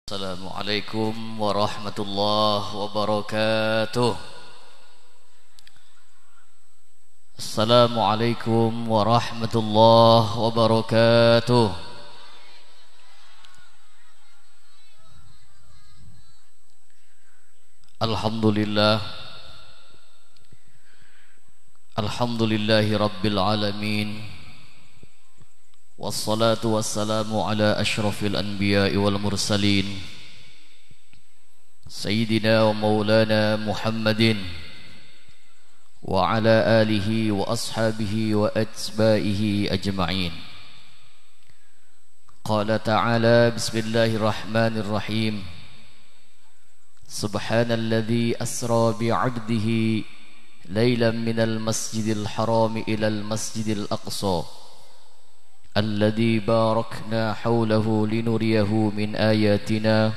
Assalamualaikum warahmatullahi wabarakatuh. Assalamualaikum warahmatullahi wabarakatuh. Alhamdulillah. Alhamdulillahi rabbil alamin. Wassalatu wassalamu ala ashrafil anbiya'i wal mursalin Sayyidina wa maulana Muhammadin wa ala alihi wa ashabihi wa atba'ihi ajma'in. Qala ta'ala bismillahirrahmanirrahim. Subhanalladzi asra bi'abdihi laylan minal masjidil harami ilal masjidil aqsa الذي باركنا حوله لنريه من آياتنا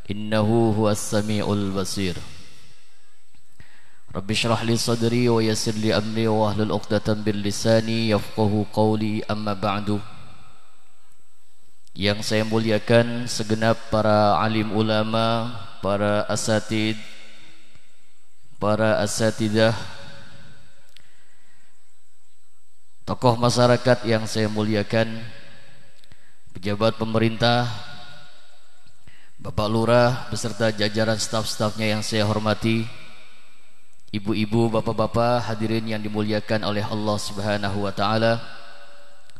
إنه هو السميع البصير رب اشرح لي صدري ويسر لي أمري واحلل عقدة من لساني يفقهوا قولي أما بعد. Yang saya muliakan segenap para alim ulama, para asatid, para asatidah, tokoh masyarakat yang saya muliakan, pejabat pemerintah, Bapak Lurah beserta jajaran staf-stafnya yang saya hormati, ibu-ibu, bapak-bapak, hadirin yang dimuliakan oleh Allah Subhanahu wa taala,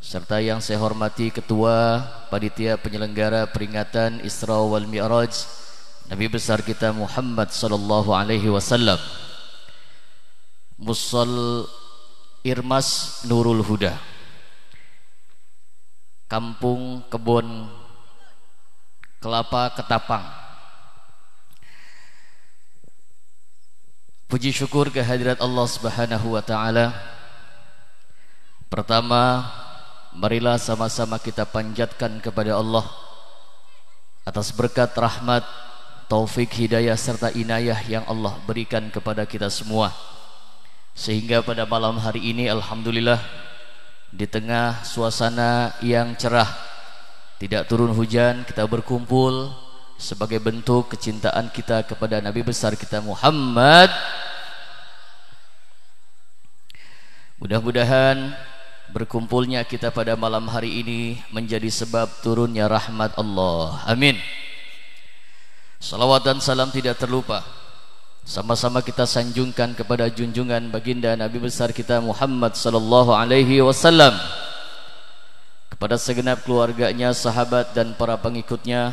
serta yang saya hormati ketua panitia penyelenggara peringatan Isra wal Mi'raj Nabi besar kita Muhammad sallallahu alaihi wasallam, Musal Irmas Nurul Huda, Kampung Kebon Kelapa Ketapang. Puji syukur kehadirat Allah Subhanahu wa taala. Pertama, marilah sama-sama kita panjatkan kepada Allah atas berkat rahmat, taufik, hidayah serta inayah yang Allah berikan kepada kita semua, sehingga pada malam hari ini alhamdulillah di tengah suasana yang cerah, tidak turun hujan, kita berkumpul sebagai bentuk kecintaan kita kepada Nabi besar kita Muhammad. Mudah-mudahan berkumpulnya kita pada malam hari ini menjadi sebab turunnya rahmat Allah. Amin. Salawat dan salam tidak terlupa sama-sama kita sanjungkan kepada junjungan baginda Nabi besar kita Muhammad sallallahu alaihi wasallam, kepada segenap keluarganya, sahabat dan para pengikutnya,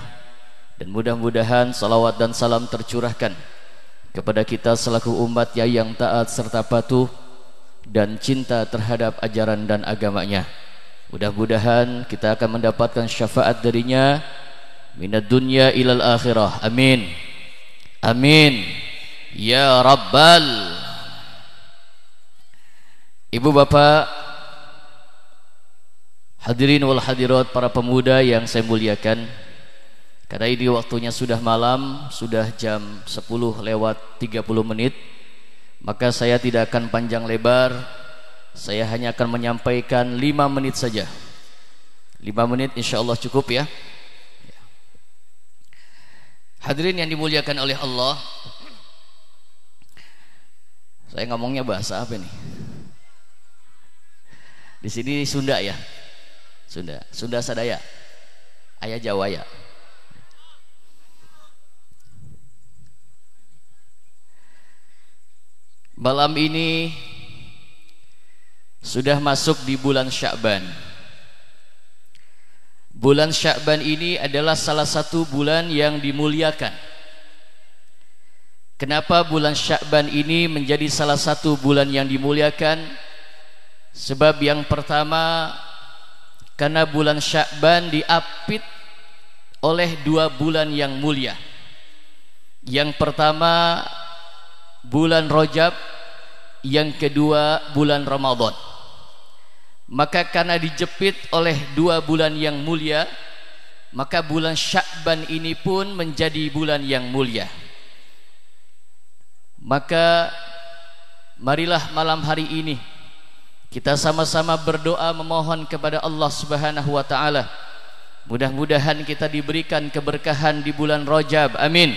dan mudah-mudahan salawat dan salam tercurahkan kepada kita selaku umatnya yang taat serta patuh dan cinta terhadap ajaran dan agamanya. Mudah-mudahan kita akan mendapatkan syafaat darinya minad dunya ilal akhirah. Amin. Amin. Ya Rabbal. Ibu bapak, hadirin wal hadirat, para pemuda yang saya muliakan, karena ini waktunya sudah malam, sudah jam 10:30, maka saya tidak akan panjang lebar. Saya hanya akan menyampaikan 5 menit saja. 5 menit insya Allah cukup ya. Hadirin yang dimuliakan oleh Allah, saya ngomongnya bahasa apa nih? Di sini Sunda ya, Sunda Sadaya, Ayah Jawa ya. Malam ini sudah masuk di bulan Sya'ban. Bulan Sya'ban ini adalah salah satu bulan yang dimuliakan. Kenapa bulan Sya'ban ini menjadi salah satu bulan yang dimuliakan? Sebab yang pertama, karena bulan Sya'ban diapit oleh 2 bulan yang mulia. Yang pertama bulan Rajab, yang kedua bulan Ramadan. Maka karena dijepit oleh 2 bulan yang mulia, maka bulan Sya'ban ini pun menjadi bulan yang mulia. Maka marilah malam hari ini kita sama-sama berdoa memohon kepada Allah Subhanahu wa taala Mudah-mudahan kita diberikan keberkahan di bulan Rajab, amin.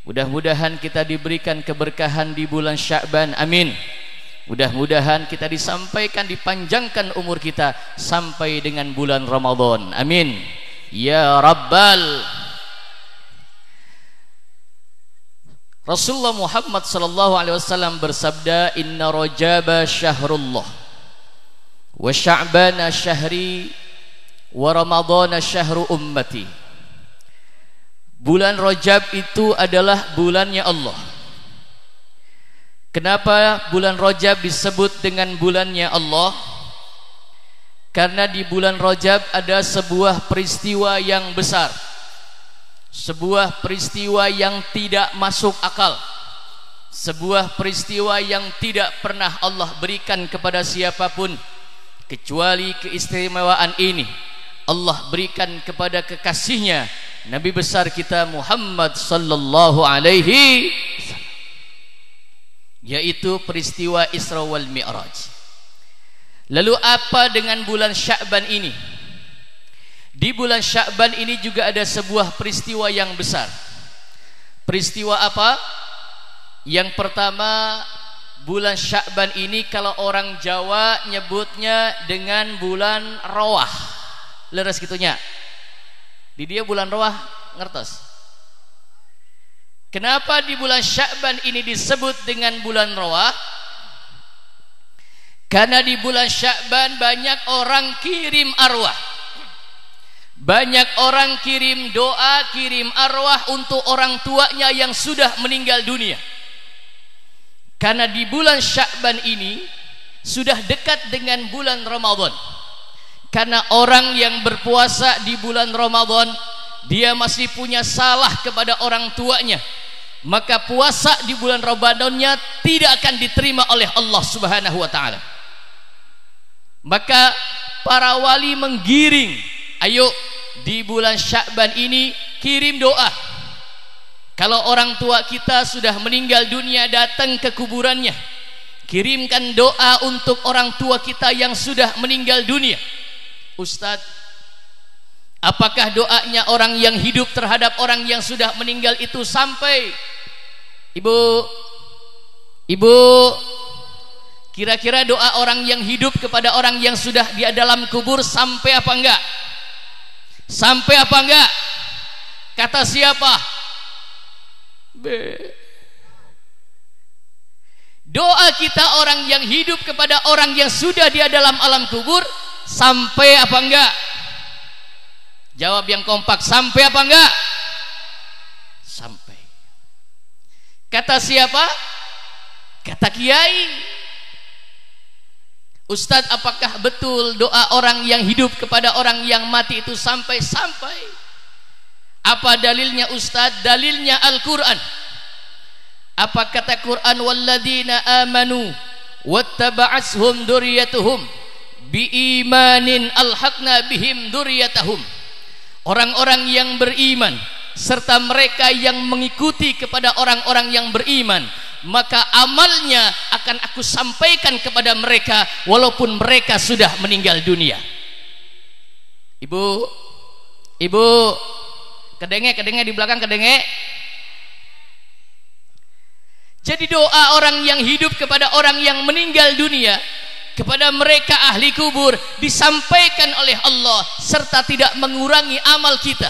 Mudah-mudahan kita diberikan keberkahan di bulan Sya'ban, amin. Mudah-mudahan kita disampaikan, dipanjangkan umur kita sampai dengan bulan Ramadan, amin. Ya Rabbal. Rasulullah Muhammad sallallahu alaihi wasallam bersabda, inna Rajaba syahrullah wa Sya'bana syahri wa Ramadana syahru ummati. Bulan Rajab itu adalah bulannya Allah. Kenapa bulan Rajab disebut dengan bulannya Allah? Karena di bulan Rajab ada sebuah peristiwa yang besar, sebuah peristiwa yang tidak masuk akal, sebuah peristiwa yang tidak pernah Allah berikan kepada siapapun, kecuali keistimewaan ini Allah berikan kepada kekasihnya, Nabi besar kita Muhammad sallallahu alaihi wasallam, yaitu peristiwa Isra wal Mi'raj. Lalu apa dengan bulan Sya'ban ini? Di bulan Sya'ban ini juga ada sebuah peristiwa yang besar. Peristiwa apa? Yang pertama, bulan Sya'ban ini kalau orang Jawa nyebutnya dengan bulan Rawah. Leres gitunya. Di dia bulan Rawah, ngertos? Kenapa di bulan Sya'ban ini disebut dengan bulan Rawah? Karena di bulan Sya'ban banyak orang kirim arwah, banyak orang kirim doa, kirim arwah untuk orang tuanya yang sudah meninggal dunia. Karena di bulan Sya'ban ini sudah dekat dengan bulan Ramadan. Karena orang yang berpuasa di bulan Ramadan, dia masih punya salah kepada orang tuanya, maka puasa di bulan Ramadannya tidak akan diterima oleh Allah Subhanahu wa ta'ala. Maka para wali menggiring, ayo di bulan Sya'ban ini kirim doa. Kalau orang tua kita sudah meninggal dunia, datang ke kuburannya, kirimkan doa untuk orang tua kita yang sudah meninggal dunia. Ustadz, apakah doanya orang yang hidup terhadap orang yang sudah meninggal itu sampai? Ibu, kira-kira doa orang yang hidup kepada orang yang sudah di dalam kubur sampai apa enggak? Sampai apa enggak? Kata siapa? Doa kita orang yang hidup kepada orang yang sudah di dalam alam kubur sampai apa enggak? Jawab yang kompak, sampai apa enggak? Sampai. Kata siapa? Kata kiai. Ustadz, apakah betul doa orang yang hidup kepada orang yang mati itu sampai-sampai? Apa dalilnya Ustadz? Dalilnya Al-Quran. Apa kata Quran? Walladzina amanu wattaba'ashum dzurriyyatuhum biimanin alhaqna bihim dzurriyyatahum. Orang-orang yang beriman serta mereka yang mengikuti kepada orang-orang yang beriman, maka amalnya akan aku sampaikan kepada mereka walaupun mereka sudah meninggal dunia. Ibu, kedenge di belakang kedenge. Jadi doa orang yang hidup kepada orang yang meninggal dunia, kepada mereka ahli kubur, disampaikan oleh Allah serta tidak mengurangi amal kita.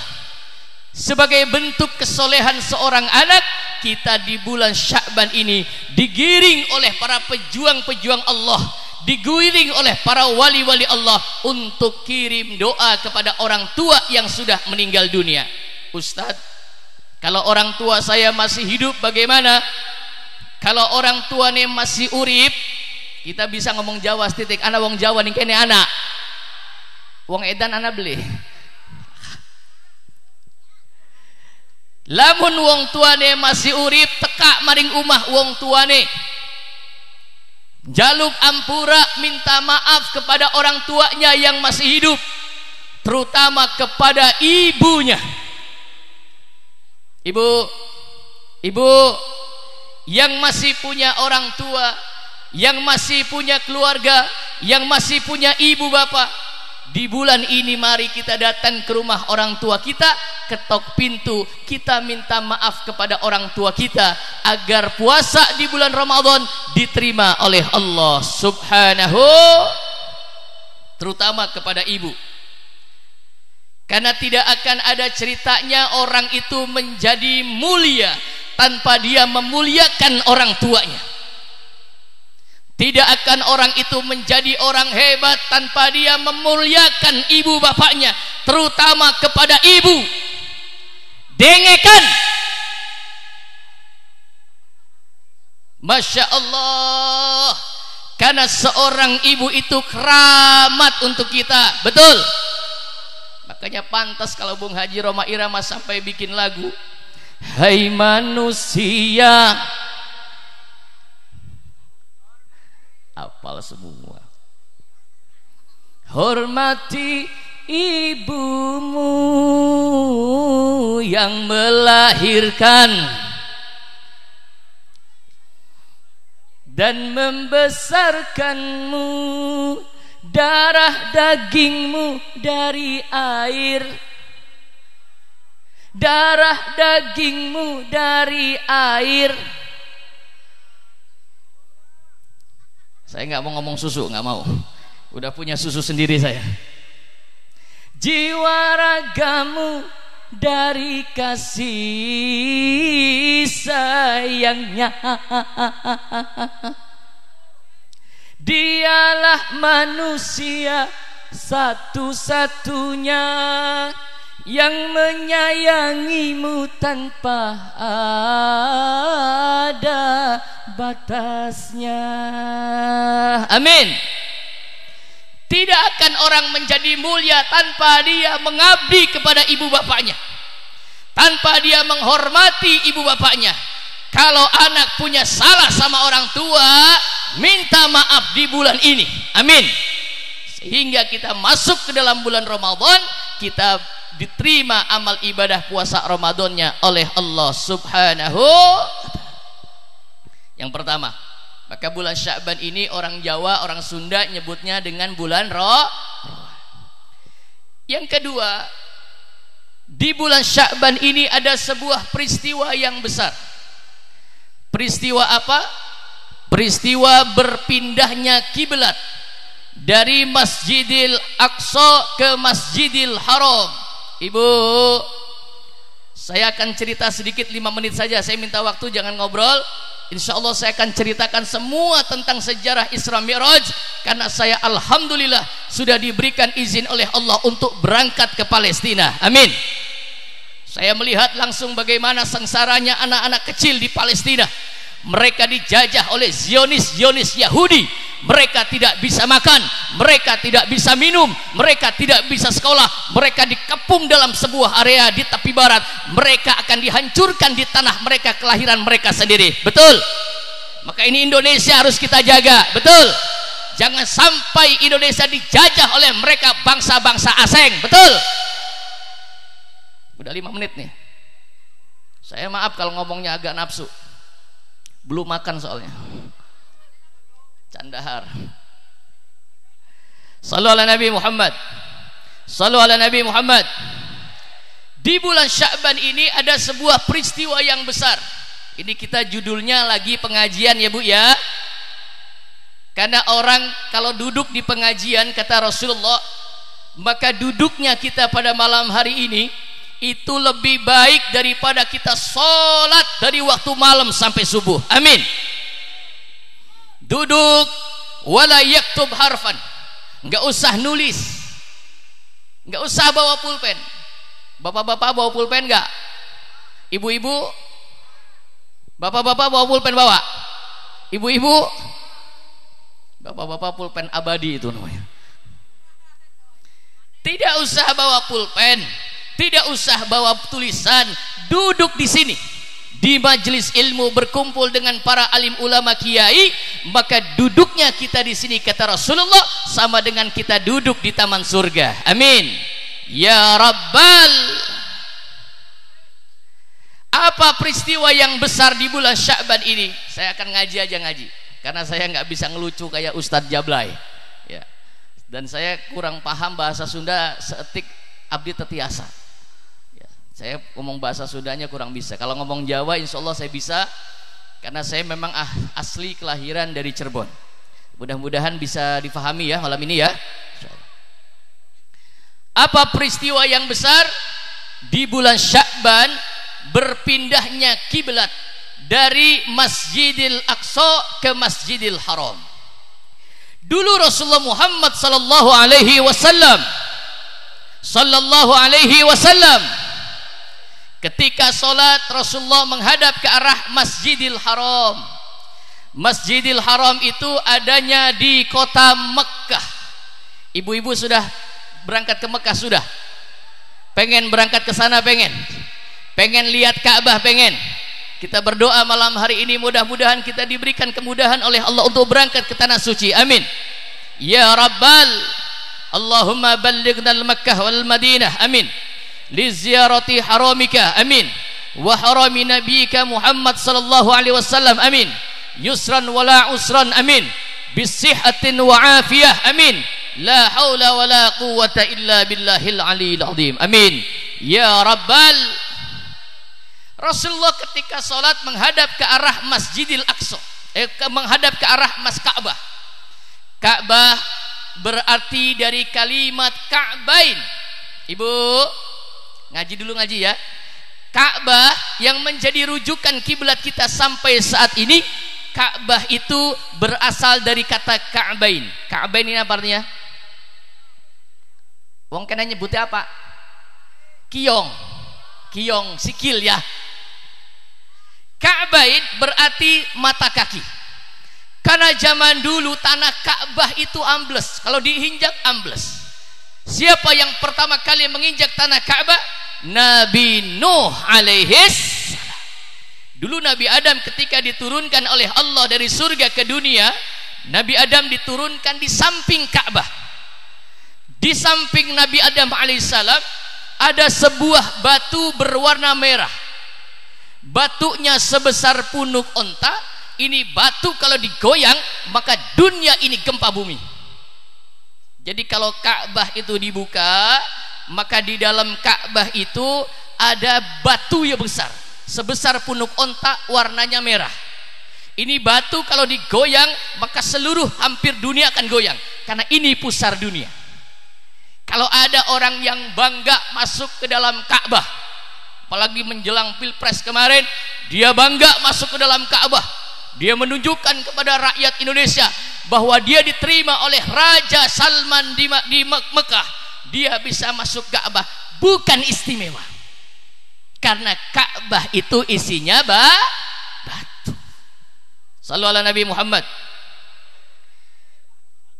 Sebagai bentuk kesolehan seorang anak, kita di bulan Sya'ban ini digiring oleh para pejuang-pejuang Allah, digiring oleh para wali-wali Allah untuk kirim doa kepada orang tua yang sudah meninggal dunia. Ustadz, kalau orang tua saya masih hidup bagaimana? Kalau orang tua nih masih urip, kita bisa ngomong Jawa titik. Anak wong Jawa nih kene anak. Wong edan anak beli. Lamun wong tuane masih urip, teka maring umah wong tuane, jaluk ampura, minta maaf kepada orang tuanya yang masih hidup, terutama kepada ibunya. Ibu yang masih punya orang tua, yang masih punya keluarga, yang masih punya ibu bapak, di bulan ini mari kita datang ke rumah orang tua kita, ketok pintu, kita minta maaf kepada orang tua kita agar puasa di bulan Ramadan diterima oleh Allah Subhanahu, terutama kepada ibu. Karena tidak akan ada ceritanya orang itu menjadi mulia tanpa dia memuliakan orang tuanya. Tidak akan orang itu menjadi orang hebat tanpa dia memuliakan ibu bapaknya, terutama kepada ibu. Dengekan, Masya Allah, karena seorang ibu itu keramat untuk kita, betul. Makanya pantas kalau Bung Haji Roma Irama sampai bikin lagu, hai manusia, apal semua, hormati ibumu yang melahirkan dan membesarkanmu, darah dagingmu dari air, darah dagingmu dari air. Saya nggak mau ngomong susu, nggak mau. Udah punya susu sendiri saya. Jiwa ragamu dari kasih sayangnya, dialah manusia satu-satunya yang menyayangimu tanpa ada batasnya. Amin. Tidak akan orang menjadi mulia tanpa dia mengabdi kepada ibu bapaknya, tanpa dia menghormati ibu bapaknya. Kalau anak punya salah sama orang tua, minta maaf di bulan ini. Amin. Sehingga kita masuk ke dalam bulan Ramadan, kita diterima amal ibadah puasa Ramadannya oleh Allah Subhanahu. Yang pertama, maka bulan Sya'ban ini orang Jawa, orang Sunda nyebutnya dengan bulan Yang kedua, di bulan Sya'ban ini ada sebuah peristiwa yang besar. Peristiwa apa? Peristiwa berpindahnya kiblat dari Masjidil Aqsa ke Masjidil Haram. Ibu, saya akan cerita sedikit 5 menit saja. Saya minta waktu, jangan ngobrol. Insya Allah saya akan ceritakan semua tentang sejarah Isra Mi'raj, karena saya alhamdulillah sudah diberikan izin oleh Allah untuk berangkat ke Palestina. Amin. Saya melihat langsung bagaimana sengsaranya anak-anak kecil di Palestina. Mereka dijajah oleh Zionis Yahudi. Mereka tidak bisa makan, mereka tidak bisa minum, mereka tidak bisa sekolah. Mereka dikepung dalam sebuah area di tepi barat. Mereka akan dihancurkan di tanah mereka kelahiran mereka sendiri. Betul? Maka ini Indonesia harus kita jaga. Betul? Jangan sampai Indonesia dijajah oleh mereka bangsa-bangsa asing. Betul? Udah 5 menit nih. Saya maaf kalau ngomongnya agak nafsu. Belum makan soalnya. Candahar. Sallu ala Nabi Muhammad. Sallu ala Nabi Muhammad. Di bulan Sya'ban ini ada sebuah peristiwa yang besar. Ini kita judulnya lagi pengajian ya Bu ya. Karena orang kalau duduk di pengajian, kata Rasulullah, maka duduknya kita pada malam hari ini itu lebih baik daripada kita sholat dari waktu malam sampai subuh. Amin. Duduk wala yaktub harfan, nggak usah nulis, nggak usah bawa pulpen. Bapak-bapak bawa pulpen nggak? Ibu-ibu, bapak-bapak bawa pulpen bawa? Ibu-ibu, bapak-bapak pulpen abadi itu namanya. Tidak usah bawa pulpen, tidak usah bawa tulisan. Duduk di sini di majelis ilmu, berkumpul dengan para alim ulama kiai, maka duduknya kita di sini, kata Rasulullah, sama dengan kita duduk di taman surga. Amin. Ya Rabbal. Apa peristiwa yang besar di bulan Sya'ban ini? Saya akan ngaji aja, ngaji, karena saya nggak bisa ngelucu kayak Ustadz Jablay ya. Dan saya kurang paham bahasa Sunda seetik abdi tetiasa. Ya, saya ngomong bahasa Sundanya kurang bisa. Kalau ngomong Jawa insya Allah saya bisa, karena saya memang asli kelahiran dari Cirebon. Mudah-mudahan bisa difahami ya malam ini ya. Apa peristiwa yang besar di bulan Sya'ban berpindahnya kiblat dari Masjidil Aqsa ke Masjidil Haram? Dulu Rasulullah Muhammad sallallahu alaihi wasallam ketika salat Rasulullah menghadap ke arah Masjidil Haram. Masjidil Haram itu adanya di kota Mekkah. Ibu-ibu sudah berangkat ke Mekkah sudah? Pengen berangkat ke sana, pengen lihat Ka'bah, pengen. Kita berdoa malam hari ini mudah-mudahan kita diberikan kemudahan oleh Allah untuk berangkat ke tanah suci. Amin. Ya Rabbal Allahumma ballighna al-Makkah wal Madinah. Amin. Li ziyarati haramika. Amin. Wa harami nabiyika Muhammad sallallahu alaihi wasallam. Amin. Yusran wala usran. Amin. Bisihhatin wa afiyah. Amin. La haula wala quwwata illa billahil aliyil azim. Amin. Ya Rabbal. Rasulullah ketika sholat menghadap ke arah Masjidil Aqsa, menghadap ke arah Ka'bah. Ka'bah berarti dari kalimat Ka'bain. Ibu ngaji dulu, ngaji ya. Ka'bah yang menjadi rujukan kiblat kita sampai saat ini. Ka'bah itu berasal dari kata Ka'bain. Ka'bain ini apa artinya? Wong kena nyebutnya apa? Kiong, sikil ya. Ka'bain berarti mata kaki. Karena zaman dulu tanah Ka'bah itu ambles. Kalau diinjak ambles. Siapa yang pertama kali menginjak tanah Ka'bah? Nabi Nuh alaihis. Dulu Nabi Adam ketika diturunkan oleh Allah dari surga ke dunia, Nabi Adam diturunkan di samping Ka'bah. Di samping Nabi Adam alaihissalam ada sebuah batu berwarna merah. Batunya sebesar punuk onta. Ini batu kalau digoyang maka dunia ini gempa bumi. Jadi kalau Ka'bah itu dibuka, maka di dalam Ka'bah itu ada batu yang besar sebesar punuk onta, warnanya merah. Ini batu kalau digoyang maka seluruh hampir dunia akan goyang, karena ini pusar dunia. Kalau ada orang yang bangga masuk ke dalam Ka'bah, apalagi menjelang Pilpres kemarin, dia bangga masuk ke dalam Ka'bah. Dia menunjukkan kepada rakyat Indonesia bahwa dia diterima oleh Raja Salman di Mekah. Dia bisa masuk Ka'bah, bukan istimewa. Karena Ka'bah itu isinya batu. Sallu ala Nabi Muhammad.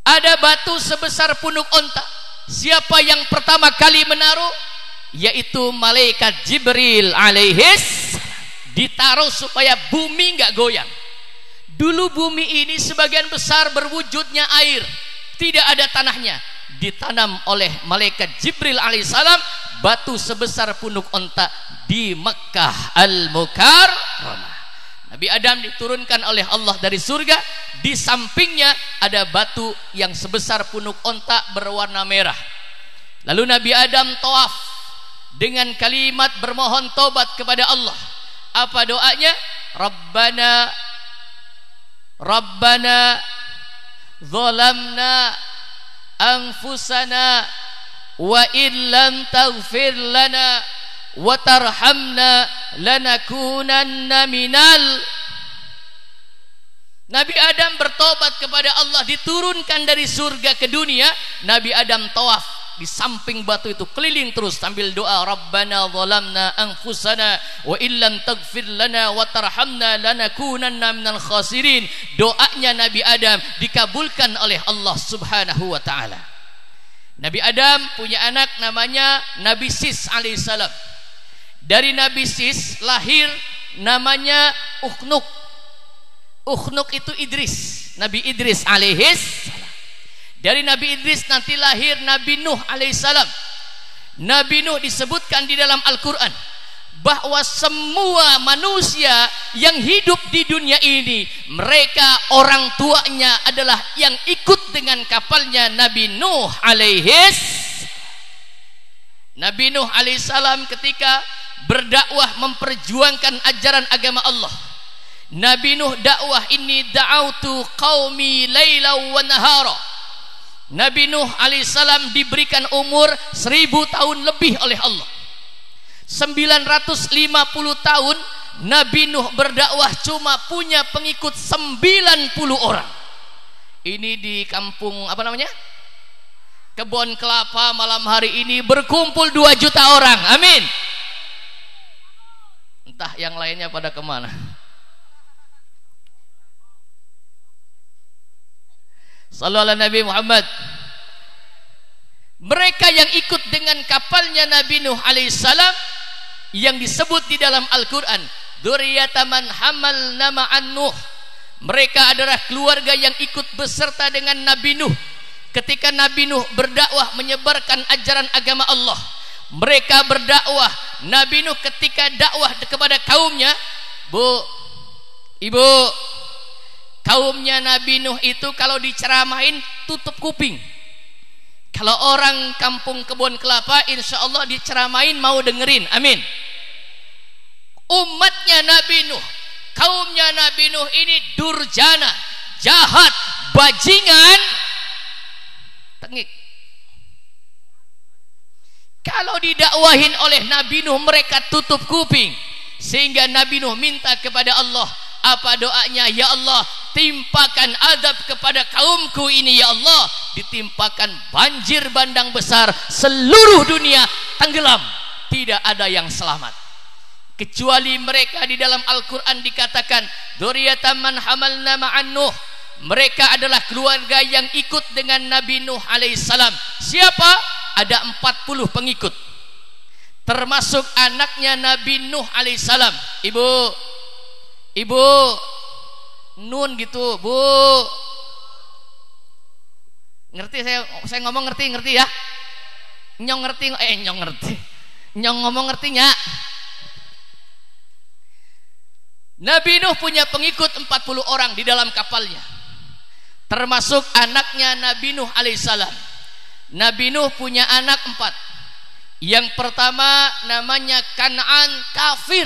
Ada batu sebesar punuk onta. Siapa yang pertama kali menaruh? Yaitu malaikat Jibril alaihis. Ditaruh supaya bumi nggak goyang. Dulu bumi ini sebagian besar berwujudnya air, tidak ada tanahnya. Ditanam oleh malaikat Jibril alaihissalam batu sebesar punuk onta di Mekkah Al-Mukarramah. Nabi Adam diturunkan oleh Allah dari surga. Di sampingnya ada batu yang sebesar punuk onta berwarna merah. Lalu Nabi Adam tawaf dengan kalimat bermohon taubat kepada Allah. Apa doanya? Rabbana zalamna anfusana wa illam taghfir lana wa tarhamna lanakunanna minal. Nabi Adam bertobat kepada Allah, diturunkan dari surga ke dunia. Nabi Adam tawaf di samping batu itu, keliling terus sambil doa, Rabbana zalamna anfusana wa illam taghfir lana wa tarhamna lanakunanna minal khasirin. Doanya Nabi Adam dikabulkan oleh Allah Subhanahu wa taala. Nabi Adam punya anak namanya Nabi Sis alaihissalam. Dari Nabi Sis lahir namanya Ukhnuk. Ukhnuk itu Idris, Nabi Idris alaihis. Dari Nabi Idris nanti lahir Nabi Nuh alaihissalam. Nabi Nuh disebutkan di dalam Al-Quran bahwa semua manusia yang hidup di dunia ini, mereka orang tuanya adalah yang ikut dengan kapalnya Nabi Nuh alaihissalam ketika berdakwah memperjuangkan ajaran agama Allah. Nabi Nuh dakwah, inni da'autu qaumi laila wa nahara. Nabi Nuh alaihissalam diberikan umur 1000 tahun lebih oleh Allah. 950 tahun Nabi Nuh berdakwah cuma punya pengikut 90 orang. Ini di kampung apa namanya? Kebon Kelapa. Malam hari ini berkumpul 2 juta orang. Amin. Entah yang lainnya pada kemana. Sallallahu alaihi Nabi Muhammad. Mereka yang ikut dengan kapalnya Nabi Nuh alaihissalam yang disebut di dalam Al-Quran dzurriyyataman hamalna ma'an Nuh, mereka adalah keluarga yang ikut beserta dengan Nabi Nuh ketika Nabi Nuh berdakwah menyebarkan ajaran agama Allah. Mereka berdakwah, Nabi Nuh ketika dakwah kepada kaumnya, Bu, Ibu, kaumnya Nabi Nuh itu kalau diceramain tutup kuping. Kalau orang kampung Kebon Kelapa, insya Allah diceramain mau dengerin. Amin. Umatnya Nabi Nuh, kaumnya Nabi Nuh ini durjana, jahat, bajingan, tengik. Kalau didakwahin oleh Nabi Nuh, mereka tutup kuping. Sehingga Nabi Nuh minta kepada Allah, apa doanya? Ya Allah, timpakan azab kepada kaumku ini ya Allah. Ditimpakan banjir bandang besar, seluruh dunia tenggelam, tidak ada yang selamat kecuali mereka. Di dalam Al-Quran dikatakan dzurriyyataman hamalna ma'an Nuh, mereka adalah keluarga yang ikut dengan Nabi Nuh alaihissalam. Siapa? Ada 40 pengikut, termasuk anaknya Nabi Nuh alaihissalam. Ibu Nun gitu, Bu. Ngerti saya ngomong ngerti ya? Nyong ngerti Nyong ngomong ngertinya. Nabi Nuh punya pengikut 40 orang di dalam kapalnya, termasuk anaknya Nabi Nuh alaihissalam. Nabi Nuh punya anak 4. Yang pertama namanya Kan'an, kafir.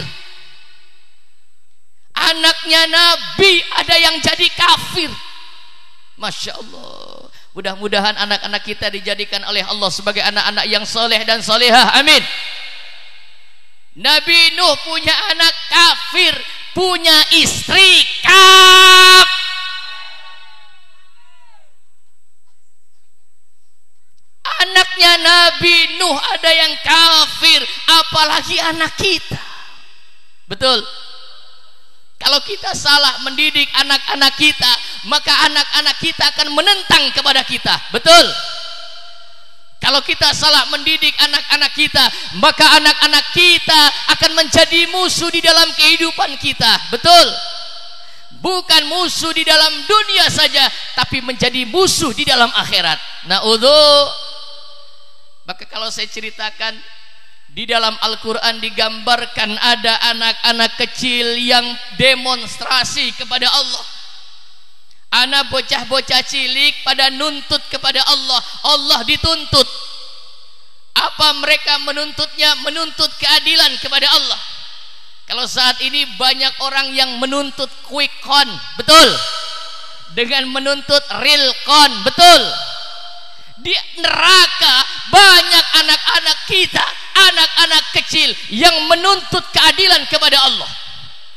Anaknya Nabi ada yang jadi kafir. Masya Allah. Mudah-mudahan anak-anak kita dijadikan oleh Allah sebagai anak-anak yang soleh dan solehah. Amin. Nabi Nuh punya anak kafir, punya istri Anaknya Nabi Nuh ada yang kafir, apalagi anak kita. Betul. Kalau kita salah mendidik anak-anak kita, maka anak-anak kita akan menentang kepada kita. Betul. Kalau kita salah mendidik anak-anak kita, maka anak-anak kita akan menjadi musuh di dalam kehidupan kita. Betul. Bukan musuh di dalam dunia saja, tapi menjadi musuh di dalam akhirat. Na'udzu. Maka kalau saya ceritakan, di dalam Al-Quran digambarkan ada anak-anak kecil yang demonstrasi kepada Allah. Anak bocah-bocah cilik pada nuntut kepada Allah. Allah dituntut. Apa mereka menuntutnya? Menuntut keadilan kepada Allah. Kalau saat ini banyak orang yang menuntut quick count, betul, dengan menuntut real count, betul. Di neraka banyak anak-anak kita, anak-anak kecil yang menuntut keadilan kepada Allah.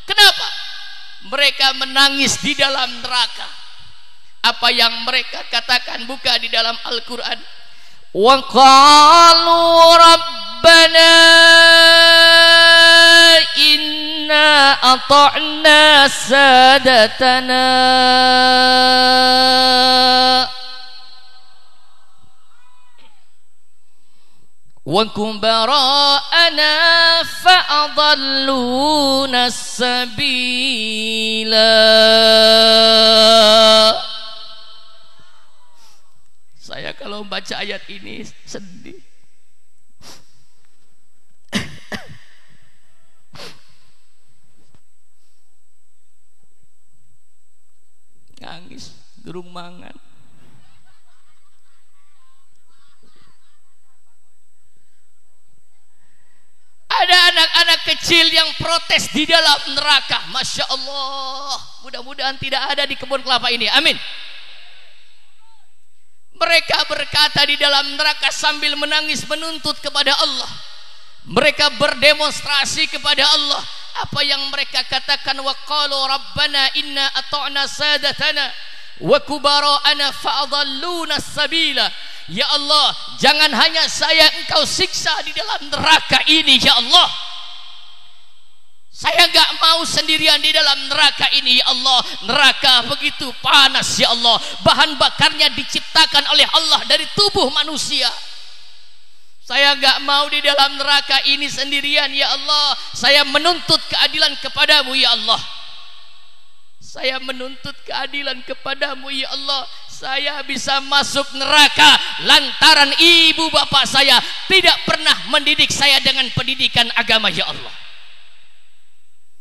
Kenapa? Mereka menangis di dalam neraka. Apa yang mereka katakan? Buka di dalam Al-Quran. Wa qalu rabbana inna ata'na sadatana wa kubara'ana fa'adalluna sabila. Saya kalau baca ayat ini sedih. nangis durung mangan. Ada anak-anak kecil yang protes di dalam neraka. Masya Allah, mudah-mudahan tidak ada di kebun kelapa ini, amin. Mereka berkata di dalam neraka sambil menangis menuntut kepada Allah. Mereka berdemonstrasi kepada Allah. Apa yang mereka katakan? Wa qalu rabbana inna ata'na sadatana wa kubara'ana fa'adalluna sabila. Ya Allah, jangan hanya saya Engkau siksa di dalam neraka ini ya Allah. Saya gak mau sendirian di dalam neraka ini ya Allah. Neraka begitu panas ya Allah. Bahan bakarnya diciptakan oleh Allah dari tubuh manusia. Saya gak mau di dalam neraka ini sendirian ya Allah. Saya menuntut keadilan kepadamu ya Allah. Saya menuntut keadilan kepadamu ya Allah. Saya bisa masuk neraka lantaran ibu bapak saya tidak pernah mendidik saya dengan pendidikan agama ya Allah.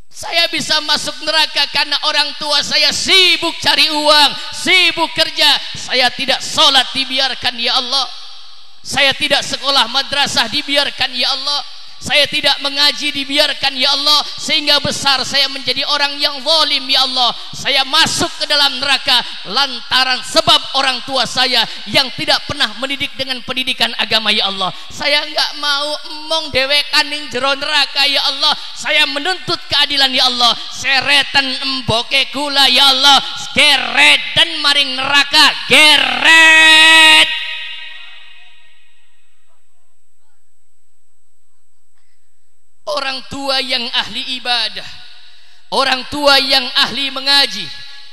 Saya bisa masuk neraka karena orang tua saya sibuk cari uang, sibuk kerja. Saya tidak sholat dibiarkan ya Allah. Saya tidak sekolah madrasah dibiarkan ya Allah. Saya tidak mengaji dibiarkan ya Allah, sehingga besar saya menjadi orang yang zalim ya Allah. Saya masuk ke dalam neraka lantaran sebab orang tua saya yang tidak pernah mendidik dengan pendidikan agama ya Allah. Saya enggak mau emong dewekan ning jero neraka ya Allah. Saya menuntut keadilan ya Allah. Seretan emboke kula ya Allah, geret dan maring neraka, geret. Orang tua yang ahli ibadah, orang tua yang ahli mengaji,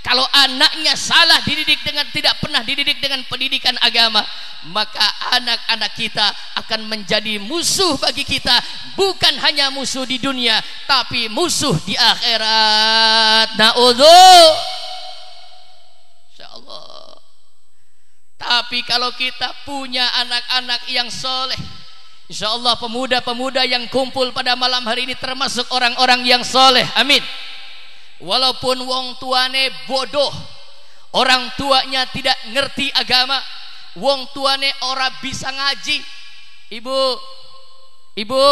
kalau anaknya salah dididik dengan tidak pernah dididik dengan pendidikan agama, maka anak-anak kita akan menjadi musuh bagi kita. Bukan hanya musuh di dunia, tapi musuh di akhirat. Na'udzu. Insyaallah. Tapi kalau kita punya anak-anak yang soleh, insyaallah pemuda-pemuda yang kumpul pada malam hari ini termasuk orang-orang yang soleh, amin. Walaupun wong tuane bodoh, orang tuanya tidak ngerti agama, wong tuane ora bisa ngaji. Ibu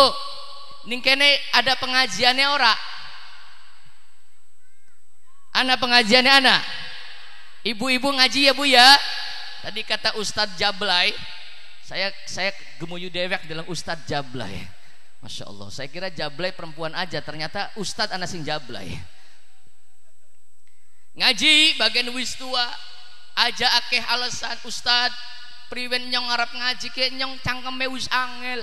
ning kene ada pengajiannya ora? Ana pengajiannya ana. Ibu-ibu ngaji ya Bu ya. Tadi kata Ustadz Jablay, saya gemuyu dewek dalam Ustadz Jablay. Masya Allah, saya kira Jablay perempuan aja, ternyata Ustadz anak sing Jablay. Ngaji bagian wis tua aja akeh alasan, Ustadz priwen nyong ngarep ngaji ke nyong cangkeme wis angel.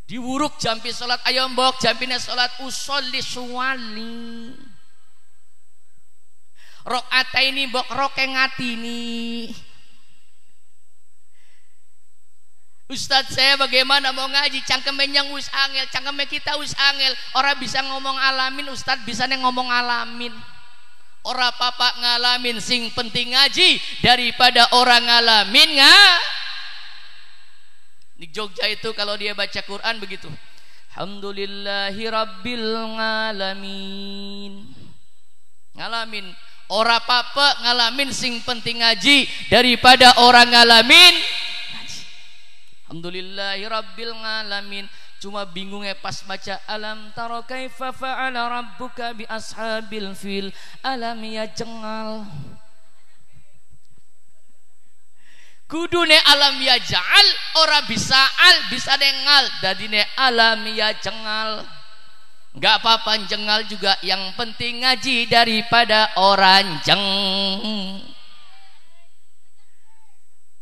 Diwuruk jampi salat ayo mbok jampine salat usolli suwali. Rakaataini mbok roke ngatini. Ustadz saya bagaimana mau ngaji cangkeme nyang wis angel, cangkeme kita wis angel. Ora bisa ngomong alamin, Ustadz bisane ngomong alamin. Ora papa ngalamin, sing penting ngaji daripada orang ngalamin Di Jogja itu kalau dia baca Quran begitu, alhamdulillahi rabbil ngalamin. Ngalamin. Ora papa ngalamin, sing penting ngaji daripada orang ngalamin. Alhamdulillahi rabbil ngalamin. Cuma bingungnya pas baca alam taro kaifa fa'ala rabbuka bi ashabil fil, alam ya jengal. Kudune alam ya ja'al, ora bisa al, bisa dengal, dadine alam ya jengal. Enggak apa-apa jengal juga, yang penting ngaji daripada orang jeng.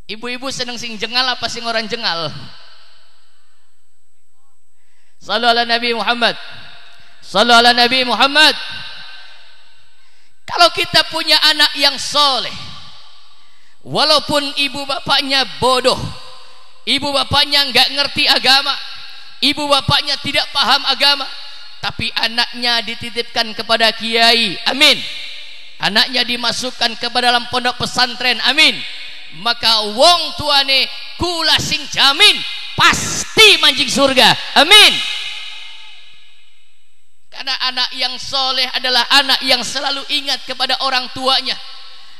Ibu-ibu seneng sing jengal apa sing orang jengal? Sallu ala Nabi Muhammad. Sallu ala Nabi Muhammad. Kalau kita punya anak yang soleh, walaupun ibu bapaknya bodoh, ibu bapaknya enggak ngerti agama, ibu bapaknya tidak paham agama, tapi anaknya dititipkan kepada kiai, amin. Anaknya dimasukkan ke dalam pondok pesantren, amin. Maka wong tuane kula sing jamin pasti manjing surga, amin. Karena anak yang soleh adalah anak yang selalu ingat kepada orang tuanya.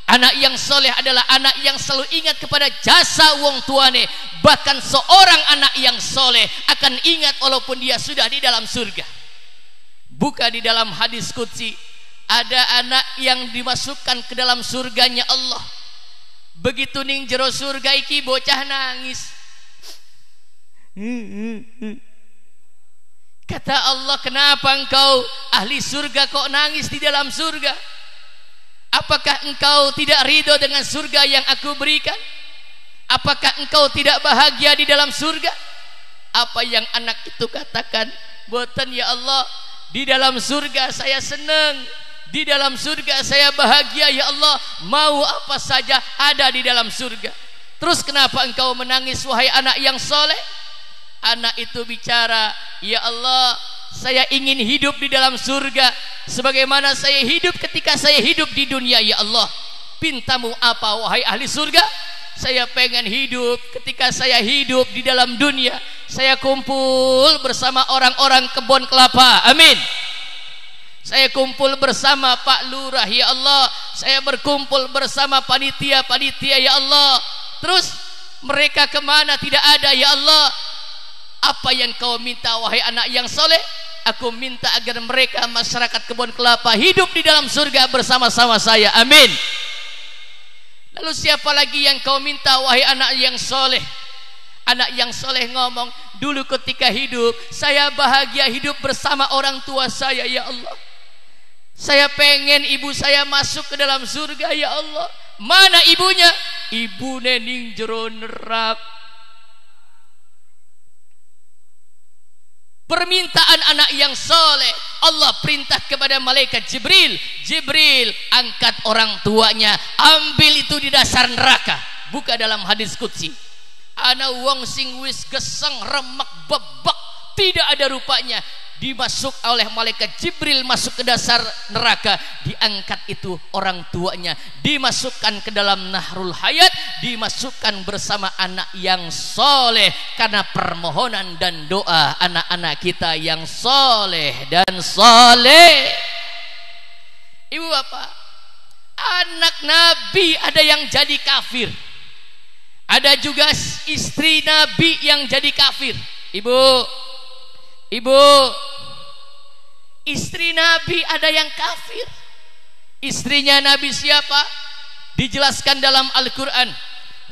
Anak yang soleh adalah anak yang selalu ingat kepada jasa wong tuane. Bahkan seorang anak yang soleh akan ingat walaupun dia sudah di dalam surga. Buka di dalam hadis qudsi, ada anak yang dimasukkan ke dalam surganya Allah. Begitu ning jero surga iki bocah nangis. Kata Allah, kenapa engkau ahli surga kok nangis di dalam surga? Apakah engkau tidak ridho dengan surga yang aku berikan? Apakah engkau tidak bahagia di dalam surga? Apa yang anak itu katakan? Boten ya Allah, di dalam surga saya senang, di dalam surga saya bahagia ya Allah, mau apa saja ada di dalam surga. Terus kenapa engkau menangis wahai anak yang soleh? Anak itu bicara, ya Allah, saya ingin hidup di dalam surga sebagaimana saya hidup ketika saya hidup di dunia ya Allah. Pintamu apa wahai ahli surga? Saya pengen hidup ketika saya hidup di dalam dunia, saya kumpul bersama orang-orang kebun kelapa, amin. Saya kumpul bersama Pak Lurah ya Allah, saya berkumpul bersama panitia-panitia ya Allah. Terus mereka kemana? Tidak ada ya Allah. Apa yang kau minta wahai anak yang soleh? Aku minta agar mereka masyarakat kebun kelapa hidup di dalam surga bersama-sama saya, amin. Lalu siapa lagi yang kau minta wahai anak yang soleh? Anak yang soleh ngomong, dulu ketika hidup saya bahagia hidup bersama orang tua saya ya Allah. Saya pengen ibu saya masuk ke dalam surga ya Allah. Mana ibunya? Ibu ning jero neraka. Permintaan anak yang soleh, Allah perintah kepada malaikat Jibril, Jibril angkat orang tuanya, ambil itu di dasar neraka. Buka dalam hadis qudsi, ana wong sing wis geseng remek bebek tidak ada rupanya, dimasuk oleh malaikat Jibril masuk ke dasar neraka, diangkat itu orang tuanya, dimasukkan ke dalam nahrul hayat, dimasukkan bersama anak yang soleh karena permohonan dan doa anak-anak kita yang soleh dan soleh. Ibu bapak, anak Nabi ada yang jadi kafir, ada juga istri Nabi yang jadi kafir. Ibu, istri Nabi ada yang kafir. Istrinya Nabi siapa? Dijelaskan dalam Al-Quran.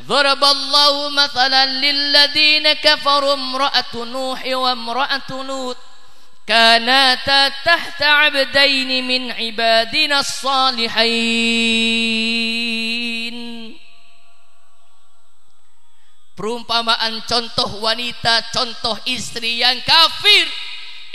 Dharaballahu mathalan lilladzina kafaru imra'atu Nuhi wa imra'atu Lut kanata tahta 'abdaini min ibadina as-salihin. Perumpamaan contoh wanita, contoh istri yang kafir,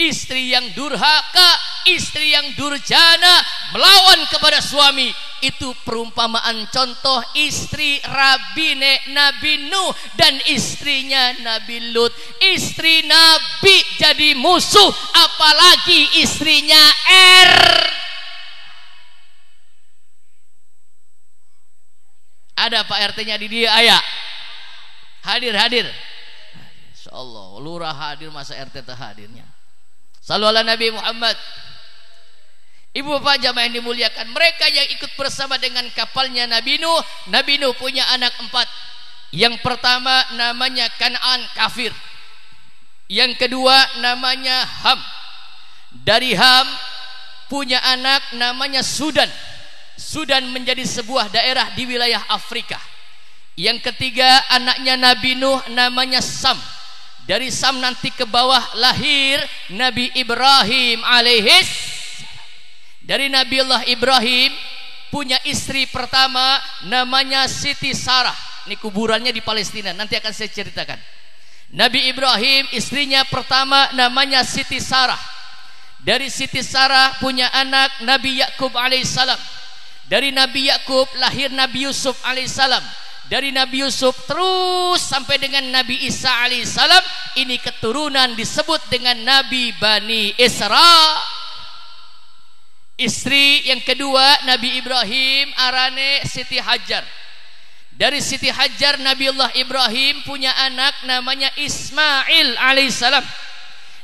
istri yang durhaka, istri yang durjana, melawan kepada suami. Itu perumpamaan contoh istri Rabine Nabi Nuh dan istrinya Nabi Lut. Istri Nabi jadi musuh, apalagi istrinya Ada Pak RT-nya di dia, ayah. Hadir. Insyaallah lurah hadir, masa RT tak hadirnya. Sallu ala Nabi Muhammad. Ibu bapak jamaah yang dimuliakan, mereka yang ikut bersama dengan kapalnya Nabi Nuh. Nabi Nuh punya anak 4. Yang pertama namanya Kan'an, kafir. Yang kedua namanya Ham. Dari Ham punya anak namanya Sudan. Sudan menjadi sebuah daerah di wilayah Afrika. Yang ketiga anaknya Nabi Nuh namanya Sam. Dari Sam nanti ke bawah lahir Nabi Ibrahim alaihis. Dari Nabi Allah Ibrahim punya istri pertama namanya Siti Sarah. Ini kuburannya di Palestina, nanti akan saya ceritakan. Nabi Ibrahim istrinya pertama namanya Siti Sarah. Dari Siti Sarah punya anak Nabi Yakub alaihissalam. Dari Nabi Yakub lahir Nabi Yusuf alaihissalam. Dari Nabi Yusuf terus sampai dengan Nabi Isa alaihissalam. Ini keturunan disebut dengan Nabi Bani Isra. Istri yang kedua Nabi Ibrahim arane Siti Hajar. Dari Siti Hajar Nabi Allah Ibrahim punya anak namanya Ismail alaihissalam.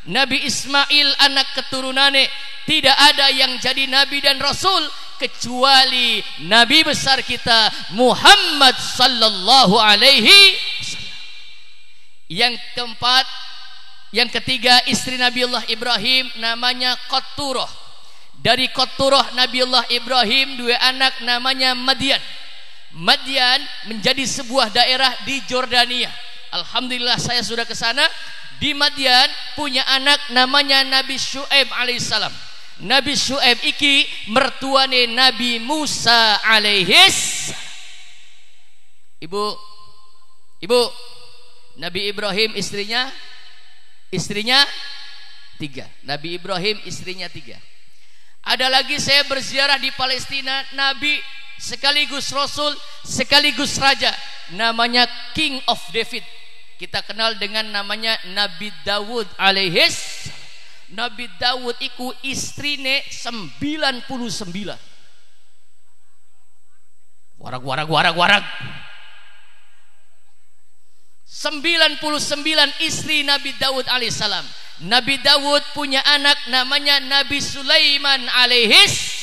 Nabi Ismail anak keturunane tidak ada yang jadi nabi dan rasul kecuali nabi besar kita Muhammad sallallahu alaihi wasallam. Yang keempat, yang ketiga, istri Nabiullah Ibrahim namanya Qatturah. Dari Qatturah Nabiullah Ibrahim dua anak namanya Madian. Madian menjadi sebuah daerah di Jordania. Alhamdulillah saya sudah ke sana. Di Madian punya anak namanya Nabi Syuaib alaihissalam. Nabi Syuaib iki mertuane Nabi Musa alaihis. Ibu, Nabi Ibrahim istrinya tiga. Nabi Ibrahim istrinya tiga. Ada lagi saya berziarah di Palestina, Nabi sekaligus Rasul sekaligus Raja, namanya King of David. Kita kenal dengan namanya Nabi Dawud alaihis. Nabi Dawud iku istrine 99. Warag 99 istri Nabi Dawud alaihissalam. Nabi Dawud punya anak namanya Nabi Sulaiman alaihis,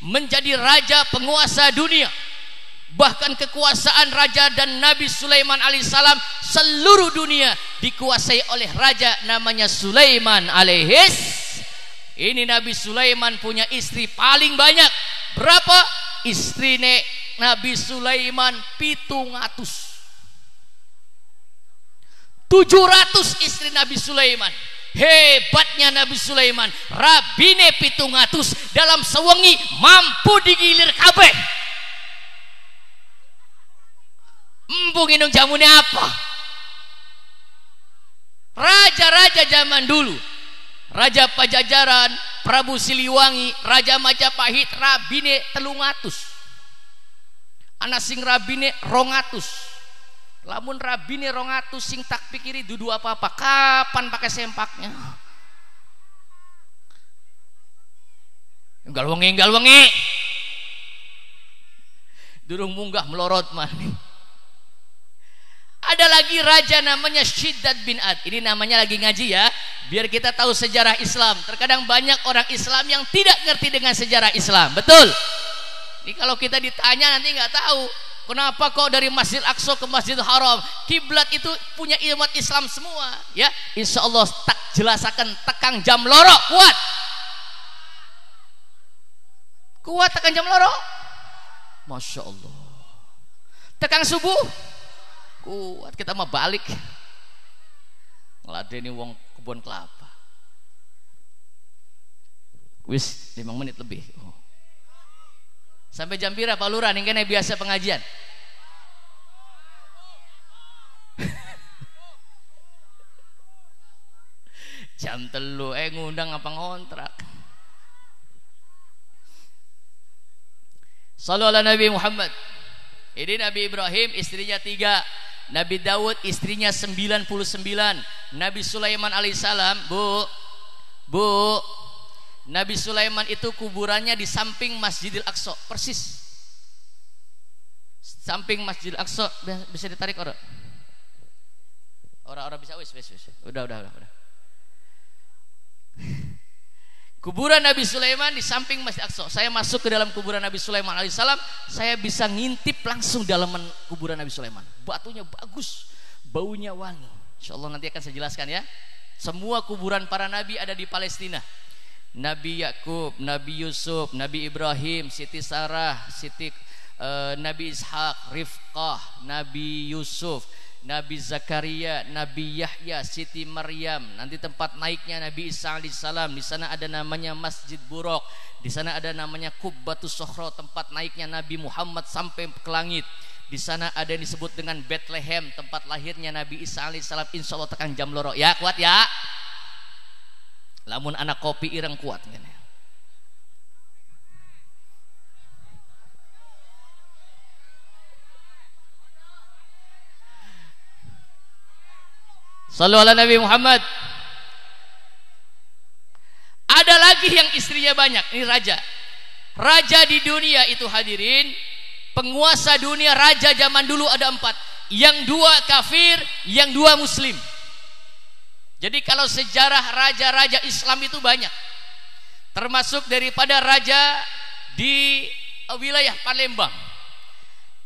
menjadi raja penguasa dunia. Bahkan kekuasaan raja dan Nabi Sulaiman alaihissalam seluruh dunia dikuasai oleh raja namanya Sulaiman alaihis. Ini Nabi Sulaiman punya istri paling banyak. Berapa? Istrine Nabi Sulaiman 700 istri Nabi Sulaiman. Hebatnya Nabi Sulaiman, rabine 700 dalam sewengi mampu digilir kabeh. Embung inung jamune apa? Raja-raja zaman dulu, Raja Pajajaran, Prabu Siliwangi, Raja Majapahit, rabine 300. Ana sing rabine 200. Lamun rabine 200 sing tak pikiri dudu apa-apa, kapan pakai sempaknya? Enggal wengi. Durung munggah melorot mani. Ada lagi raja namanya Syiddad bin Ad. Ini namanya lagi ngaji ya, biar kita tahu sejarah Islam. Terkadang banyak orang Islam yang tidak ngerti dengan sejarah Islam. Betul? Ini kalau kita ditanya nanti nggak tahu. Kenapa kok dari Masjid Aqsa ke Masjidil Haram? Kiblat itu punya umat Islam semua. Ya, insya Allah tak jelasakan tekang jam loro kuat tekan jam loro. Masya Allah. Tekang subuh kuat. Kita mau balik ngeladeni wong kebun kelapa. Wis 5 menit lebih. Sampai jam pira Pak Lurah ning kene biasa pengajian. Jam 3 ngundang apa ngontrak. Shallu ala Nabi Muhammad. Ini Nabi Ibrahim istrinya 3, Nabi Dawud istrinya 99, Nabi Sulaiman alaihissalam, Bu, Nabi Sulaiman itu kuburannya di samping Masjidil Aqsa, persis samping Masjidil Aqsa. Bisa ditarik orang bisa wis. Udah. Kuburan Nabi Sulaiman di samping Masjid Aqsa. Saya masuk ke dalam kuburan Nabi Sulaiman alaihissalam, saya bisa ngintip langsung dalam kuburan Nabi Sulaiman. Batunya bagus, baunya wangi. Insyaallah nanti akan saya jelaskan ya. Semua kuburan para nabi ada di Palestina. Nabi Yakub, Nabi Yusuf, Nabi Ibrahim, Siti Sarah, Nabi Ishak, Rifqah, Nabi Yusuf, Nabi Zakaria, Nabi Yahya, Siti Maryam. Nanti tempat naiknya Nabi Isa alaihissalam. Di sana ada namanya Masjid Buraq. Di sana ada namanya Qubbatus Sokhra, tempat naiknya Nabi Muhammad sampai ke langit. Di sana ada yang disebut dengan Bethlehem, tempat lahirnya Nabi Isa alaihissalam. Insya Allah tekan jam loro ya, kuat ya. Lamun anak kopi ireng kuat kan. Shallu ala Nabi Muhammad. Ada lagi yang istrinya banyak. Ini raja. Raja di dunia itu hadirin, penguasa dunia, raja zaman dulu ada 4. Yang 2 kafir, yang 2 muslim. Jadi kalau sejarah raja-raja Islam itu banyak. termasuk daripada raja di wilayah Palembang.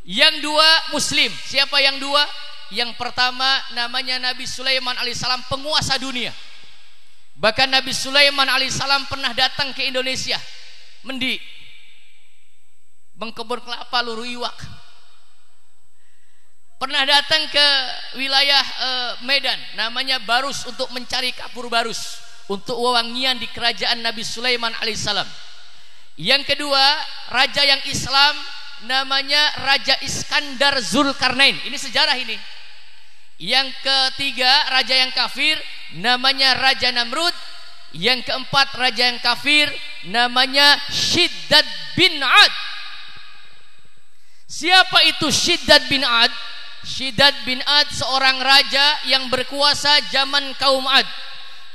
Yang dua muslim. Siapa yang dua? Yang pertama namanya Nabi Sulaiman alaihissalam, penguasa dunia. Bahkan Nabi Sulaiman alaihissalam pernah datang ke Indonesia, mendi mengkebun kelapa luru iwak. Pernah datang ke wilayah Medan, namanya Barus, untuk mencari kapur barus untuk wewangian di kerajaan Nabi Sulaiman alaihissalam. Yang kedua, raja yang Islam namanya Raja Iskandar Zulkarnain. Ini sejarah ini. Yang ketiga, raja yang kafir namanya Raja Namrud. Yang keempat, raja yang kafir namanya Shiddad bin Ad. Siapa itu Shiddad bin Ad? Shiddad bin Ad seorang raja yang berkuasa zaman kaum Ad.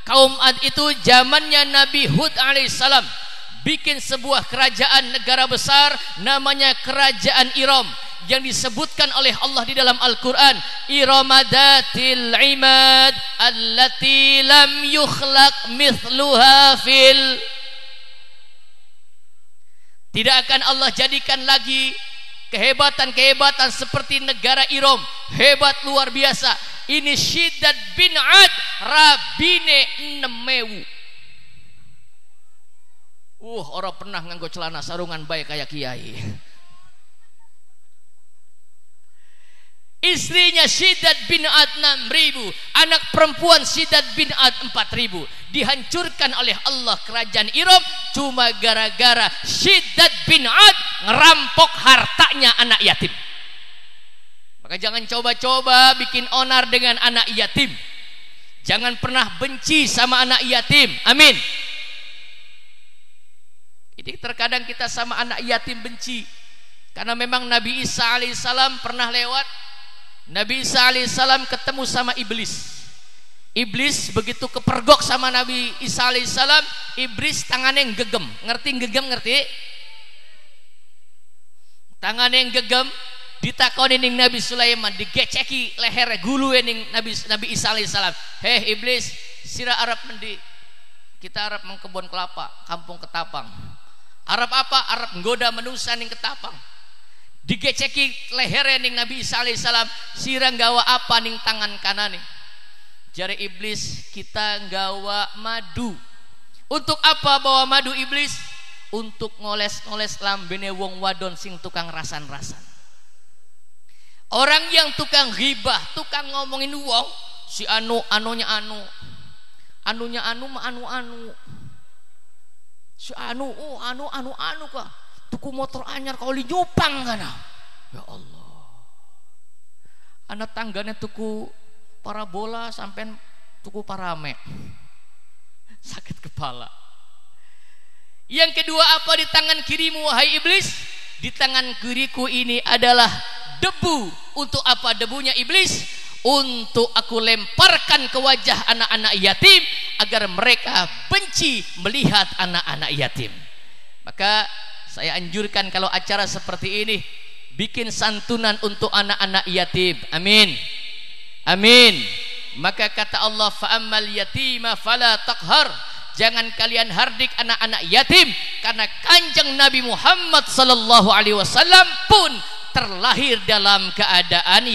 Kaum Ad itu zamannya Nabi Hud alaihissalam bikin sebuah kerajaan negara besar namanya kerajaan Iram, yang disebutkan oleh Allah di dalam Al-Quran, Iramadatil imad allati lam yukhlaq mithluha fil. Tidak akan Allah jadikan lagi kehebatan-kehebatan seperti negara Iram, hebat luar biasa. Ini Shiddad bin Ad, rabine 6.000. Orang pernah nganggo celana sarungan baik kayak kiai. Istrinya Shiddad bin Ad 6.000, anak perempuan Shiddad bin Ad 4.000. Dihancurkan oleh Allah kerajaan Iram cuma gara-gara Shiddad bin Ad ngerampok hartanya anak yatim. Maka jangan coba-coba bikin onar dengan anak yatim. Jangan pernah benci sama anak yatim. Amin. Ini terkadang kita sama anak yatim benci karena memang Nabi Isa alaihissalam pernah lewat. Nabi Isa alaihissalam ketemu sama iblis. Iblis begitu kepergok sama Nabi Isa alaihissalam, iblis tangannya yang gegem. Ngerti gegem? Ngerti? Tangannya yang gegem, ditakoni ning Nabi Sulaiman, digeceki lehernya gulu ning Nabi Isa alaihissalam. Heh iblis, sira Arab mendi? Kita Arab mengkebun kelapa, kampung Ketapang. Arab apa? Arab nggoda manusia ning Ketapang. Digeceki lehernya ning Nabi Isa alaihissalam, sira nggawa apa ning tangan kanane? Jare iblis, kita nggawa madu. Untuk apa bawa madu iblis? Untuk ngoles-ngoles lambene wong wadon sing tukang rasan-rasan. Orang yang tukang ghibah, tukang ngomongin wong, si anunya anu. Anunya anu mah anu. Si anu kah? Tuku motor anyar kau li nyupang kana. Ya Allah. Anak tanggane tuku parabola sampai tuku parame. Sakit kepala. Yang kedua, apa di tangan kirimu wahai iblis? Di tangan kiriku ini adalah debu. Untuk apa debunya iblis? Untuk aku lemparkan ke wajah anak-anak yatim agar mereka benci melihat anak-anak yatim. Maka saya anjurkan kalau acara seperti ini, bikin santunan untuk anak-anak yatim. Amin. Amin. Maka kata Allah, fa'ammal yatima fala taqhar. Jangan kalian hardik anak-anak yatim, karena Kanjeng Nabi Muhammad sallallahu alaihi wasallam pun terlahir dalam keadaan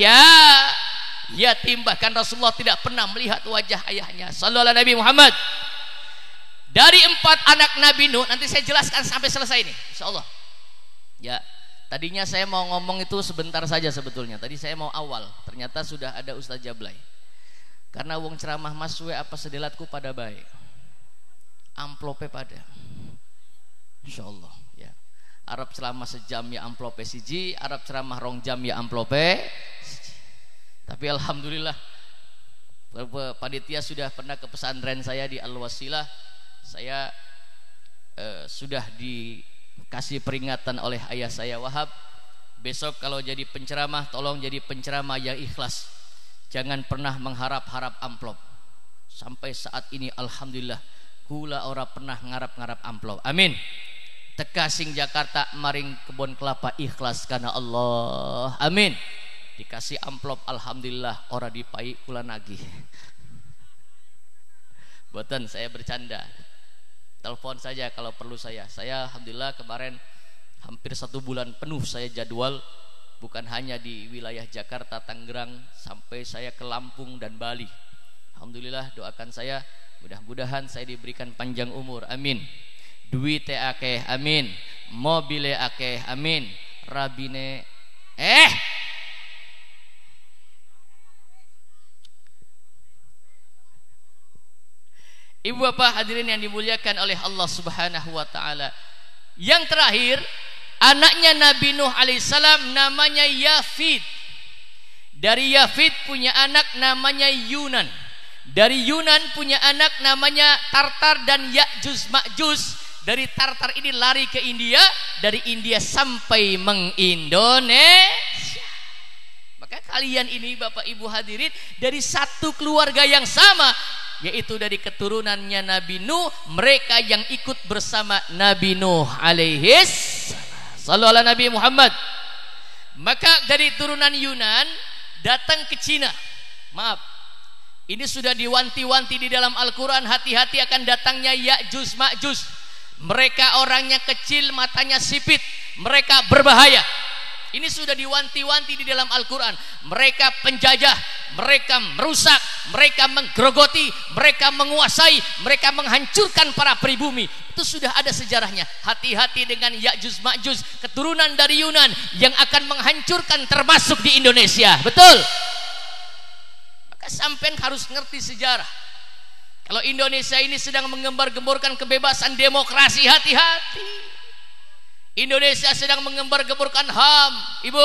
yatim. Bahkan Rasulullah tidak pernah melihat wajah ayahnya. Sallallahu alaihi Nabi Muhammad. Dari 4 anak Nabi Nuh, nanti saya jelaskan sampai selesai ini, insyaallah. Ya, tadinya saya mau ngomong itu sebentar saja sebetulnya. Tadi saya mau awal, ternyata sudah ada Ustaz Jablay. Karena wong ceramah maswe apa sedelatku pada baik. Amplope pada. Insyaallah, ya. Arab ceramah sejam ya amplope siji, Arab ceramah 2 jam ya amplope siji. Tapi alhamdulillah panitia sudah pernah ke pesantren saya di Al-Wasilah. Saya sudah dikasih peringatan oleh ayah saya Wahab, besok kalau jadi penceramah tolong jadi penceramah yang ikhlas. Jangan pernah mengharap-harap amplop. Sampai saat ini alhamdulillah kula ora pernah ngarap-ngarap amplop. Amin. Teka sing Jakarta maring kebun kelapa ikhlas karena Allah. Amin. Dikasih amplop alhamdulillah ora dipai kula nagih. Boten, saya bercanda. Telepon saja kalau perlu saya. Saya alhamdulillah kemarin hampir 1 bulan penuh saya jadwal, bukan hanya di wilayah Jakarta, Tangerang, sampai saya ke Lampung dan Bali. Alhamdulillah, doakan saya, mudah-mudahan saya diberikan panjang umur, amin. Duite akeh, amin. Mobile akeh, amin. Rabine Ibu bapak hadirin yang dimuliakan oleh Allah Subhanahu wa taala. Yang terakhir, anaknya Nabi Nuh alaihissalam namanya Yafid. Dari Yafid punya anak namanya Yunan. Dari Yunan punya anak namanya Tartar dan Ya'juj Ma'juj. Dari Tartar ini lari ke India, dari India sampai mengindonesia. Maka kalian ini Bapak Ibu hadirin dari satu keluarga yang sama, yaitu dari keturunannya Nabi Nuh, mereka yang ikut bersama Nabi Nuh alaihis sallu ala Nabi Muhammad. Maka dari turunan Yunan datang ke Cina. Maaf, ini sudah diwanti-wanti di dalam Al-Quran, hati-hati akan datangnya Ya'juj Ma'juj. Mereka orangnya kecil, matanya sipit, mereka berbahaya. Ini sudah diwanti-wanti di dalam Al-Quran. Mereka penjajah, mereka merusak, mereka menggerogoti, mereka menguasai, mereka menghancurkan para pribumi. Itu sudah ada sejarahnya. Hati-hati dengan Ya'juj Ma'juj, keturunan dari Yunan yang akan menghancurkan termasuk di Indonesia. Betul? Maka sampean harus ngerti sejarah. Kalau Indonesia ini sedang mengembar-gemborkan kebebasan demokrasi, hati-hati. Indonesia sedang mengembar-gemborkan HAM. Ibu,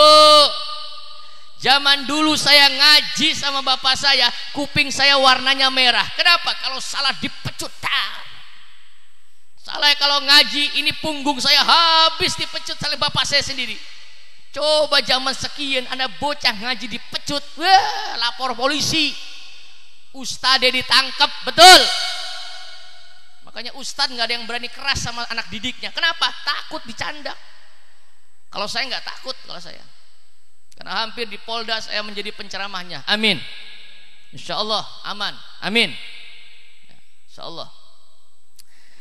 zaman dulu saya ngaji sama bapak saya, kuping saya warnanya merah. Kenapa? Kalau salah dipecut. Salah kalau ngaji, ini punggung saya habis dipecut oleh bapak saya sendiri. Coba zaman sekian anak bocah ngaji dipecut, wah, lapor polisi. Ustadz ditangkap, betul. Makanya ustadz nggak ada yang berani keras sama anak didiknya. Kenapa? Takut dicandak. Kalau saya nggak takut, kalau saya, karena hampir di Polda saya menjadi penceramahnya. Amin. Insya Allah aman. Amin. Insya Allah.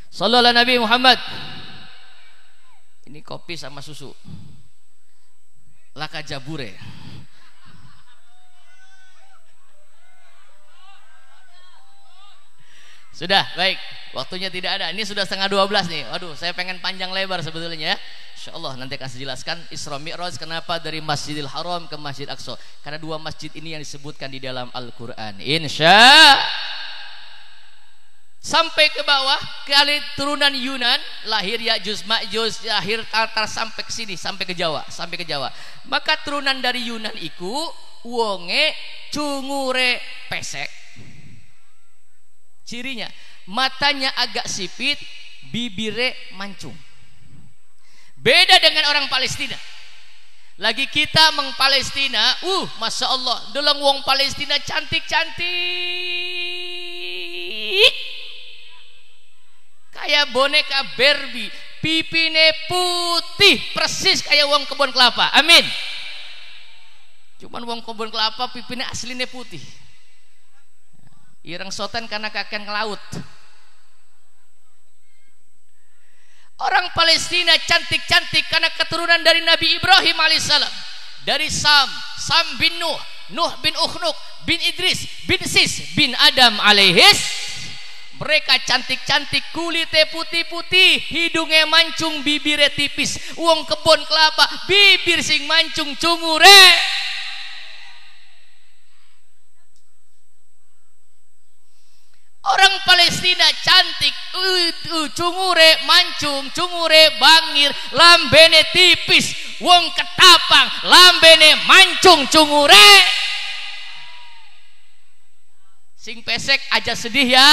Sallallahu ala Nabi Muhammad. Ini kopi sama susu. Laka jabure. Sudah, baik. Waktunya tidak ada. Ini sudah 11:30 nih. Waduh, saya pengen panjang lebar sebetulnya ya. Insyaallah nanti akan saya jelaskan Isra Mi'raj kenapa dari Masjidil Haram ke Masjid Aqsa. Karena 2 masjid ini yang disebutkan di dalam Al-Qur'an. Sampai ke bawah, kali turunan Yunan, lahir Ya'juj Ma'juj, lahir Tartar sampai ke sini, sampai ke Jawa, Maka turunan dari Yunan iku wonge cungure pesek. Cirinya, matanya agak sipit, bibire mancung. Beda dengan orang Palestina. Lagi kita meng-Palestina, Masya Allah, deleng wong Palestina cantik-cantik, kayak boneka Barbie, pipine putih, persis kayak wong kebun kelapa. Amin. Cuman wong kebun kelapa pipine aslinya putih. Ireng soten karena kakek ngelaut. Orang Palestina cantik-cantik karena keturunan dari Nabi Ibrahim alaihissalam. Dari Sam bin Nuh, Nuh bin Ukhnuk, bin Idris, bin Sis, bin Adam alaihis. Mereka cantik-cantik, kulitnya putih-putih, hidungnya mancung, bibirnya tipis. Wong kebon kelapa, bibir sing mancung cungure. Orang Palestina cantik, cungure mancung, cungure bangir, lambene tipis. Wong ketapang, lambene mancung cungure. Sing pesek aja sedih ya.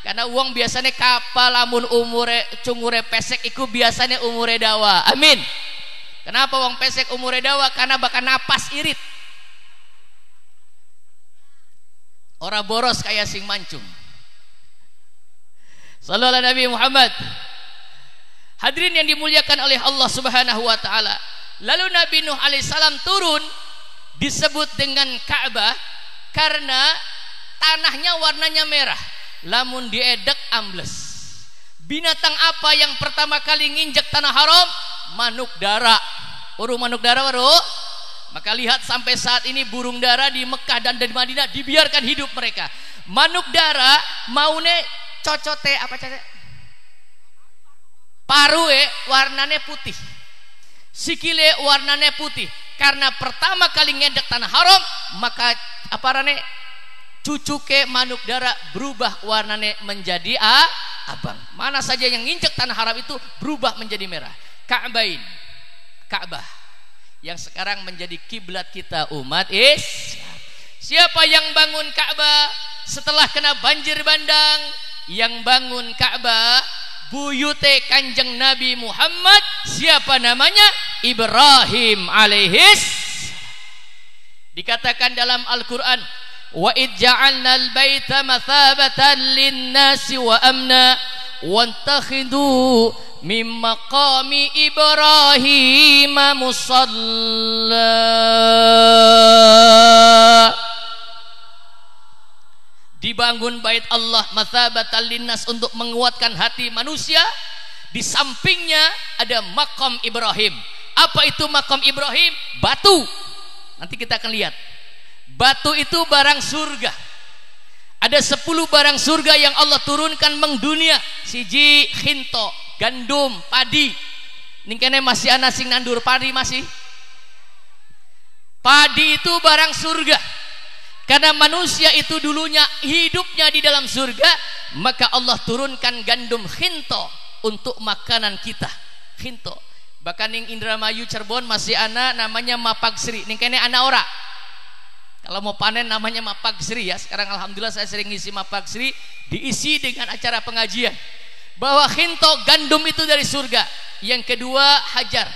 Karena wong biasanya kapal lamun umure cungure pesek iku biasanya umure dawa. Amin. Kenapa wong pesek umure dawa? Karena bakal napas irit. Ora boros kayak sing mancung. Sallallahu alaihi Nabi Muhammad. Hadirin yang dimuliakan oleh Allah Subhanahu wa taala. Lalu Nabi Nuh alaihissalam turun disebut dengan Ka'bah karena tanahnya warnanya merah. Lamun diedek ambles. Binatang apa yang pertama kali nginjek tanah haram? Manuk dara. Urung manuk dara baru. Maka lihat sampai saat ini burung dara di Mekah dan di Madinah dibiarkan hidup mereka. Manuk dara maune cocote apa cocote? Parue warnane putih. Sikile warnane putih. Karena pertama kali ngedek tanah haram, maka apa rane? Cucuke manuk dara berubah warnane menjadi abang. Mana saja yang nginjek tanah haram itu berubah menjadi merah. Ka'bah yang sekarang menjadi kiblat kita umat Islam. Siapa yang bangun Ka'bah setelah kena banjir bandang? Yang bangun Ka'bah buyute Kanjeng Nabi Muhammad. Siapa namanya? Ibrahim alaihis. Dikatakan dalam Al-Quran, wa id ja'alnal baita mathabatan linnasi wa amna wantakhidu min maqami Ibrahim musalla. Dibangun bait Allah mathabatan linnas untuk menguatkan hati manusia. Di sampingnya ada makam Ibrahim. Apa itu makam Ibrahim? Batu. Nanti kita akan lihat. Batu itu barang surga. Ada 10 barang surga yang Allah turunkan mengdunia. Siji khinto, gandum, padi. Ningkene masih ana sing nandur padi masih. Padi itu barang surga. Karena manusia itu dulunya hidupnya di dalam surga, maka Allah turunkan gandum khinto untuk makanan kita. Khinto. Bahkan ning Indramayu Cirebon masih ana namanya mapagsri. Ningkene ana ora. Kalau mau panen namanya mapagsri ya. Sekarang alhamdulillah saya sering ngisi mapagsri, diisi dengan acara pengajian. Bahwa khinto gandum itu dari surga. Yang kedua hajar.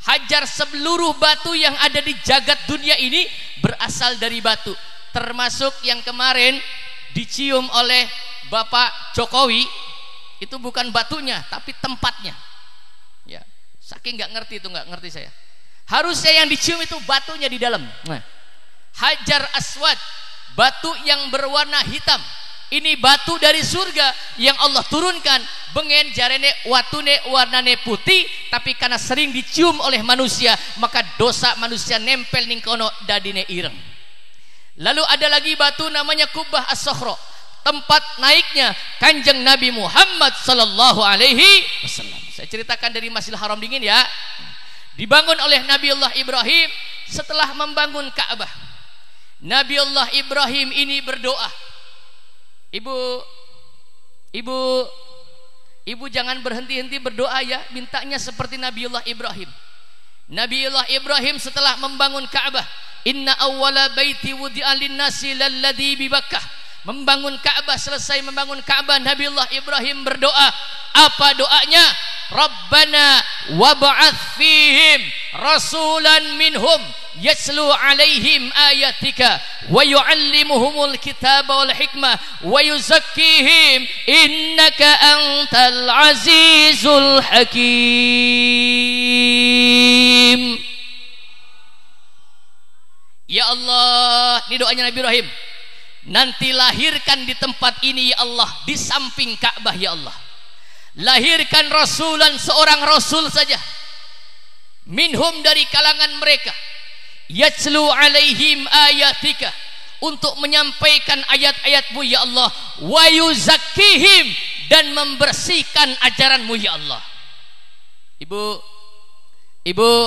Hajar seluruh batu yang ada di jagat dunia ini berasal dari batu. Termasuk yang kemarin dicium oleh Bapak Jokowi, itu bukan batunya tapi tempatnya. Ya, saking nggak ngerti itu, nggak ngerti saya. Harusnya yang dicium itu batunya di dalam. Nah, Hajar Aswad, batu yang berwarna hitam. Ini batu dari surga yang Allah turunkan. Bengen jarene watune warnane putih, tapi karena sering dicium oleh manusia, maka dosa manusia nempel ning kono dadine ireng. Lalu ada lagi batu namanya Kubbah As-Sokhro, tempat naiknya Kanjeng Nabi Muhammad sallallahu alaihi wasallam. Saya ceritakan dari Masjidil Haram dingin ya. Dibangun oleh Nabiullah Ibrahim setelah membangun Ka'bah. Nabiullah Ibrahim ini berdoa. Ibu jangan berhenti-henti berdoa ya, mintanya seperti Nabiullah Ibrahim. Nabiullah Ibrahim setelah membangun Ka'bah, inna awwala baiti wudi'a lin-nasi lalladzi bi Bakkah. Membangun Ka'bah, selesai membangun Ka'bah, Nabiullah Ibrahim berdoa. Apa doanya? Rabbana wab'ats fihim rasulan minhum yatlu alaihim ayatika wa yuallimuhumul kitaba wal hikmah wa yuzakkihim innaka antal azizul hakim. Ya Allah, ini doanya Nabi Ibrahim. Nanti lahirkan di tempat ini ya Allah, di samping Ka'bah ya Allah. Lahirkan rasulan, seorang rasul saja, minhum dari kalangan mereka, yatlu alaihim ayatika, untuk menyampaikan ayat-ayatmu ya Allah, wa yuzakkihim, dan membersihkan ajaranmu ya Allah. Ibu,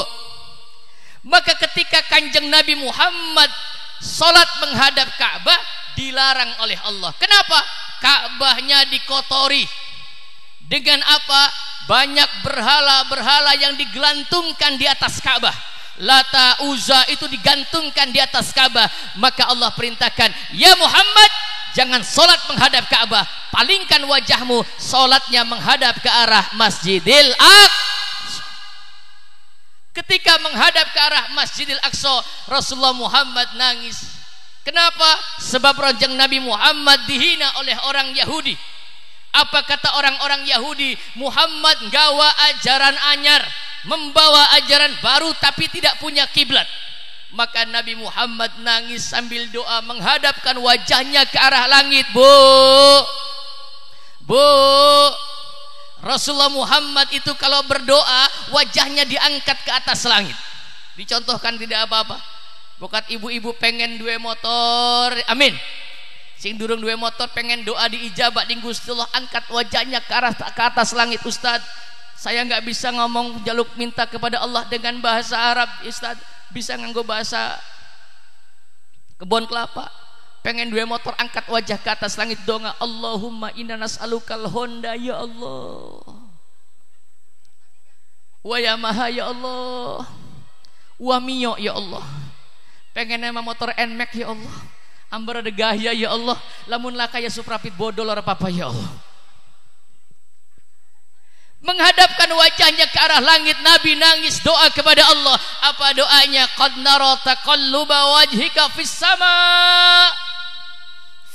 maka ketika Kanjeng Nabi Muhammad salat menghadap Ka'bah, dilarang oleh Allah. Kenapa? Ka'bahnya dikotori. Dengan apa? Banyak berhala-berhala yang digelantungkan di atas Ka'bah. Lata, Uzza itu digantungkan di atas Ka'bah. Maka Allah perintahkan, ya Muhammad, jangan solat menghadap Ka'bah, palingkan wajahmu, solatnya menghadap ke arah Masjidil Aqsa. Ketika menghadap ke arah Masjidil Aqsa, Rasulullah Muhammad nangis. Kenapa? Sebab Kanjeng Nabi Muhammad dihina oleh orang Yahudi. Apa kata orang-orang Yahudi? Muhammad gawa ajaran anyar, membawa ajaran baru tapi tidak punya kiblat. Maka Nabi Muhammad nangis sambil doa, menghadapkan wajahnya ke arah langit. Bu, Rasulullah Muhammad itu kalau berdoa wajahnya diangkat ke atas langit. Dicontohkan tidak apa-apa. Bukan ibu-ibu pengen dua motor, amin. Sing durung dua motor pengen doa diijabah di Gusti Allah, angkat wajahnya ke atas langit. Ustaz, saya nggak bisa ngomong jaluk minta kepada Allah dengan bahasa Arab. Ustaz, bisa nganggo bahasa kebun kelapa. Pengen dua motor, angkat wajah ke atas langit, doa Allahumma inna nas'alukal Honda ya Allah, wa Yamaha ya Allah, wa Mio ya Allah. Pengen nama motor NMAX ya Allah, ambar ada gaya ya Allah, lamun laka ya Suprapit bodol ora apa-apa ya Allah. Menghadapkan wajahnya ke arah langit, Nabi nangis doa kepada Allah. Apa doanya? Qad nara taqalluba wajhika fis sama,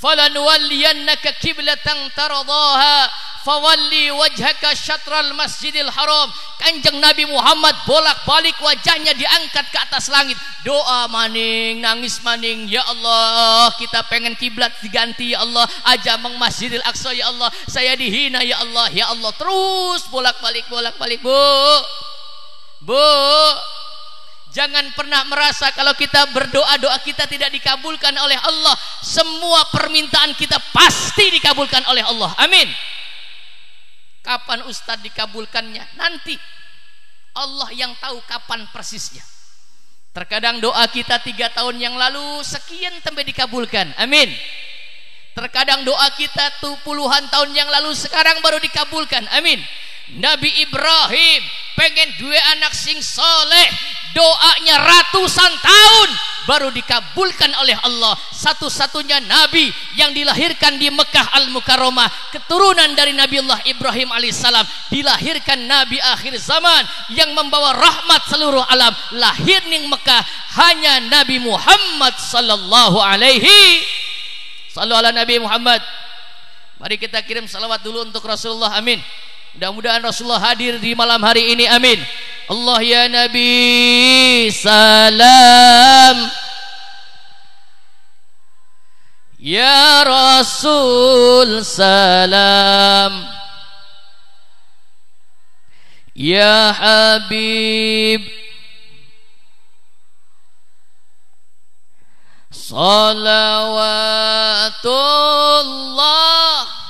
falanuwalliyannaka qiblatan tardaha, fawalli wajhaka syatral masjidil haram. Kanjeng Nabi Muhammad bolak-balik wajahnya diangkat ke atas langit, doa maning, nangis maning. Ya Allah, kita pengen kiblat diganti ya Allah, aja meng Masjidil Aqsa ya Allah, saya dihina ya Allah, ya Allah. Terus bolak-balik Bu, jangan pernah merasa kalau kita berdoa, doa kita tidak dikabulkan oleh Allah. Semua permintaan kita pasti dikabulkan oleh Allah, amin. Kapan Ustadz dikabulkannya? Nanti Allah yang tahu kapan persisnya. Terkadang doa kita 3 tahun yang lalu sekian sampai dikabulkan, amin. Terkadang doa kita tuh puluhan tahun yang lalu sekarang baru dikabulkan, amin. Nabi Ibrahim pengen 2 anak sing soleh, doanya ratusan tahun baru dikabulkan oleh Allah. Satu-satunya Nabi yang dilahirkan di Mekah Al-Mukarramah, keturunan dari Nabiullah Ibrahim alaihissalam. Dilahirkan Nabi akhir zaman yang membawa rahmat seluruh alam. Lahir ning Mekah hanya Nabi Muhammad sallallahu alaihi. Sallu ala Nabi Muhammad. Mari kita kirim salawat dulu untuk Rasulullah, amin. Mudah-mudahan Rasulullah hadir di malam hari ini, amin. Allah ya Nabi salam, ya Rasul salam, ya Habib salawatullah.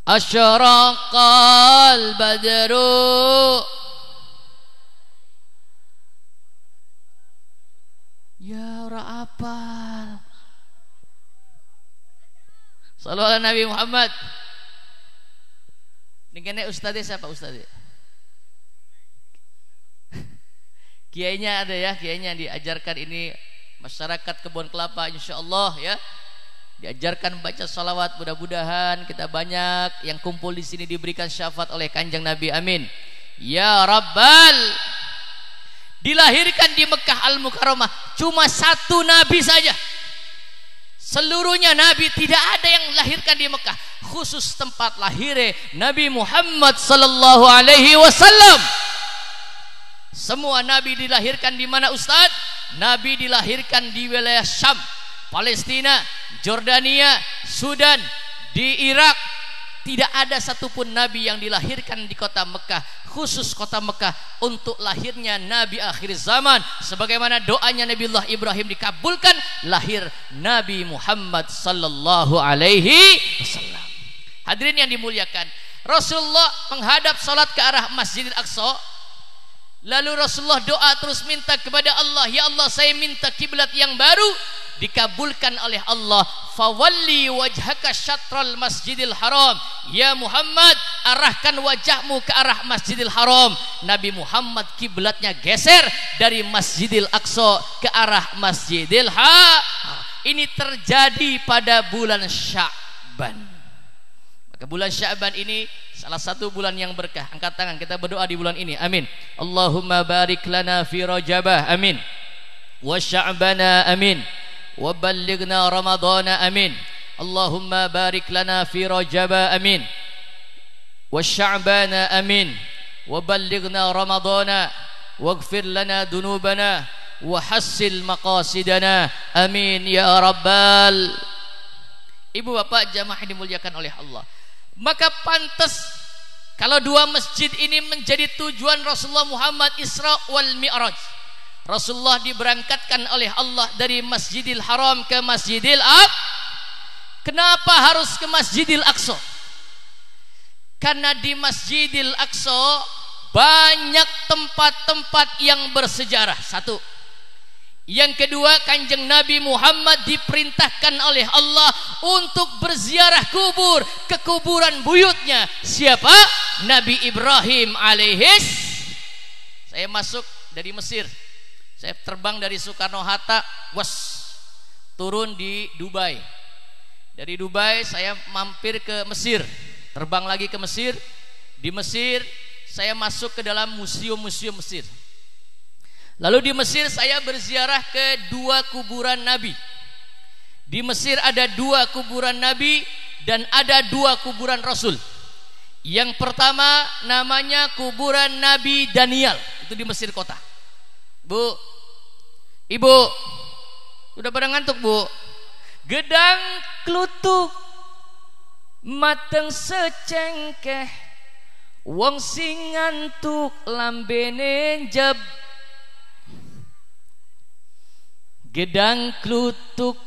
Asyraqal badru, ya ora apal. Sallu ala Nabi Muhammad. Ini ustadznya siapa ustadznya? Kiainya ada ya, kiainya diajarkan ini masyarakat Kebun Kelapa insyaallah ya. Diajarkan baca salawat, mudah-mudahan kita banyak yang kumpul di sini diberikan syafaat oleh Kanjeng Nabi, amin. Ya Rabbal, dilahirkan di Mekah Al-Mukarramah cuma 1 nabi saja. Seluruhnya nabi, tidak ada yang lahirkan di Mekah. Khusus tempat lahirnya Nabi Muhammad sallallahu alaihi wasallam. Semua nabi dilahirkan di mana Ustaz? Nabi dilahirkan di wilayah Syam, Palestina, Jordania, Sudan, di Irak. Tidak ada satupun nabi yang dilahirkan di kota Mekah. Khusus kota Mekah untuk lahirnya nabi akhir zaman. Sebagaimana doanya Nabiullah Ibrahim dikabulkan, lahir Nabi Muhammad sallallahu alaihi wasallam. Hadirin yang dimuliakan, Rasulullah menghadap salat ke arah Masjidil Aqsa. Lalu Rasulullah doa terus minta kepada Allah, ya Allah saya minta kiblat yang baru. Dikabulkan oleh Allah. Fawalli wajhaka syatral masjidil haram, ya Muhammad arahkan wajahmu ke arah Masjidil Haram. Nabi Muhammad kiblatnya geser dari Masjidil Aqsa ke arah Masjidil Haram. Ini terjadi pada bulan Sya'ban. Maka bulan Sya'ban ini salah satu bulan yang berkah. Angkat tangan kita berdoa di bulan ini, amin. Allahumma barik lana fi Rajabah, amin. Wa Sya'bana, amin. وبلغنا رمضان أمين. اللهم بارك لنا في رجب أمين والشعبان أمين وبلغنا رمضان واغفر لنا ذنوبنا وحسن مقاصدنا أمين يا رب. Ibu bapak jamaah yang dimuliakan oleh Allah, Maka pantas kalau dua masjid ini menjadi tujuan Rasulullah Muhammad Isra wal Mi'raj. Rasulullah diberangkatkan oleh Allah dari Masjidil Haram ke Masjidil Aqsa. Kenapa harus ke Masjidil Aqsa? Karena di Masjidil Aqsa banyak tempat-tempat yang bersejarah. Satu. Yang kedua, Kanjeng Nabi Muhammad diperintahkan oleh Allah untuk berziarah kubur ke kuburan buyutnya. Siapa? Nabi Ibrahim alaihis. Saya masuk dari Mesir. Saya terbang dari Soekarno-Hatta, turun di Dubai. Dari Dubai saya mampir ke Mesir, terbang lagi ke Mesir. Di Mesir saya masuk ke dalam museum-museum Mesir. Lalu di Mesir saya berziarah ke dua kuburan Nabi. Di Mesir ada dua kuburan Nabi dan ada dua kuburan Rasul. Yang pertama namanya kuburan Nabi Daniel, itu di Mesir kota. Bu, ibu, udah pada ngantuk bu? Gedang klutuk mateng secengkeh, wong sing ngantuk lambene jeb. Gedang klutuk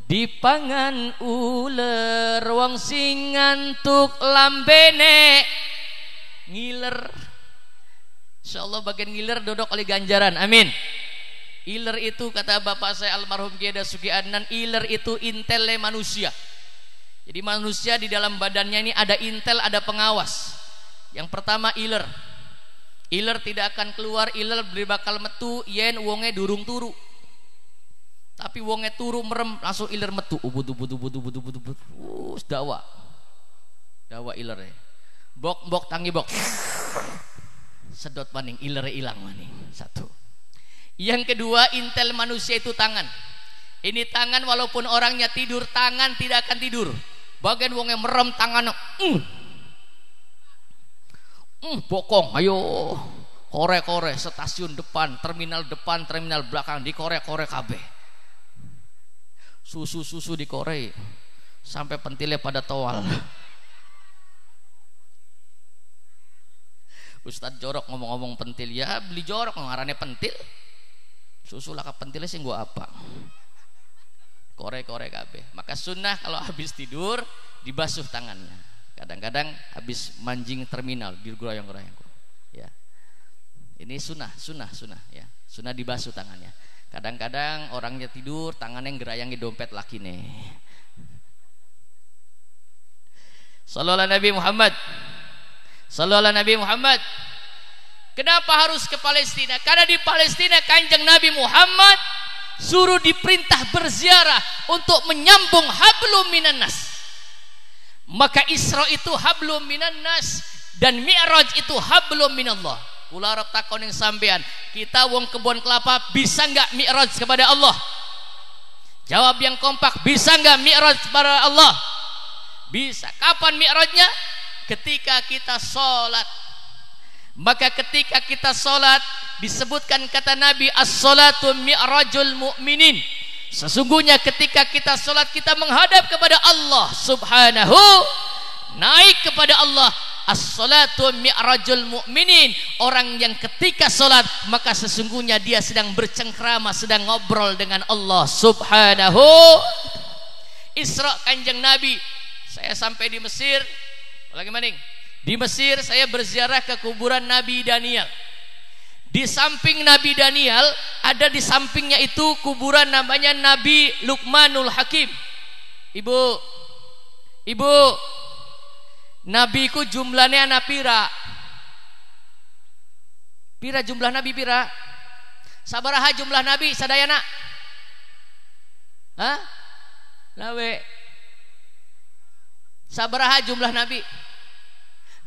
dipangan uler, wong sing ngantuk lambene ngiler. Insyaallah bagian ngiler dodok oleh ganjaran, amin. Iler itu kata bapak saya almarhum Kiai Dasuki Adnan, iler itu intele manusia. Jadi manusia di dalam badannya ini ada intel, ada pengawas. Yang pertama iler. Iler tidak akan keluar, iler bakal metu yen wonge durung turu. Tapi wonge turu merem langsung iler metu. Ubud. Dawa. Dawa iler ya. Bok tangi bok. Sedot maning iler ilang maning. Satu. Yang kedua, intel manusia itu tangan. Ini tangan walaupun orangnya tidur, tangan tidak akan tidur. Bagian wonge merem tangan. Bokong, ayo. Kore-kore stasiun depan, terminal belakang dikore-kore kabeh. Susu dikorei sampai pentilnya pada toal. Ustadz jorok ngomong-ngomong pentil, ya beli jorok ngarannya pentil. Susu laka pentilnya sih gua apa? Kore-kore kabeh. Maka sunnah kalau habis tidur dibasuh tangannya. Kadang-kadang habis manjing terminal digoyang-goyang. Ya. Ini sunnah ya. Sunnah dibasuh tangannya. Kadang-kadang orangnya tidur, tangannya ngerayangi dompet laki nih. Sallallahu Nabi Muhammad. Sallallahu Nabi Muhammad. Kenapa harus ke Palestina? Karena di Palestina Kanjeng Nabi Muhammad suruh diperintah berziarah untuk menyambung hablum minan nas. Maka Isra itu hablum minan nas dan Mi'raj itu hablum minallah. Kula arep takon ing sampean, kita wong kebon kelapa bisa enggak mi'raj kepada Allah? Jawab yang kompak, bisa enggak mi'raj kepada Allah? Bisa. Kapan mi'rajnya? Ketika kita sholat. Maka ketika kita sholat disebutkan kata Nabi, as-sholatu mi'rajul mu'minin. Sesungguhnya ketika kita sholat kita menghadap kepada Allah subhanahu, naik kepada Allah. As-salatu mi'rajul mu'minin. Orang yang ketika sholat maka sesungguhnya dia sedang bercengkrama, sedang ngobrol dengan Allah subhanahu. Isra Kanjeng Nabi, saya sampai di Mesir. Lagi maning di Mesir saya berziarah ke kuburan Nabi Daniel. Di samping Nabi Daniel ada di sampingnya itu kuburan namanya Nabi Luqmanul Hakim. Ibu, Nabi ku jumlahnya anak pira jumlah Nabi pira? Sabaraha jumlah Nabi sadayana? Hah? Lawe. Sabaraha jumlah Nabi?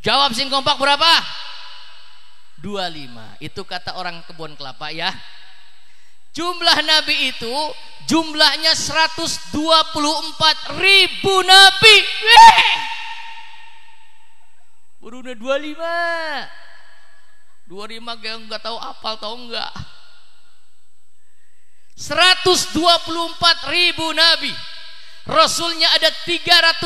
Jawab sing kompak berapa? 25. Itu kata orang kebun kelapa ya. Jumlah Nabi itu jumlahnya 124.000 Nabi. Udah 25 gak tahu apal tahu enggak. 124.000 Nabi. Rasulnya ada 313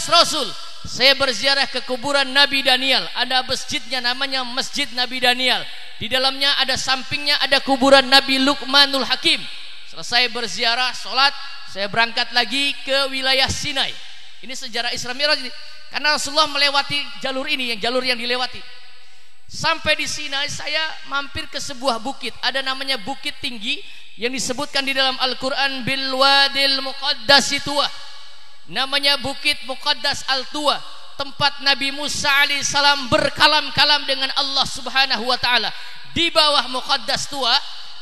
Rasul. saya berziarah ke kuburan Nabi Daniel. Ada masjidnya namanya Masjid Nabi Daniel. Di dalamnya ada sampingnya ada kuburan Nabi Luqmanul Hakim. Selesai berziarah, sholat, saya berangkat lagi ke wilayah Sinai. Ini sejarah Isra Mi'raj ini. Karena Rasulullah melewati jalur ini, jalur yang dilewati. Sampai di Sinai saya mampir ke sebuah bukit. Ada namanya bukit tinggi yang disebutkan di dalam Al-Quran bil wadil muqaddas Tuwa. Namanya Bukit Muqaddas Al-Tuwa, tempat Nabi Musa alaihissalam berkalam-kalam dengan Allah subhanahu wa ta'ala. Di bawah Muqaddas Tuwa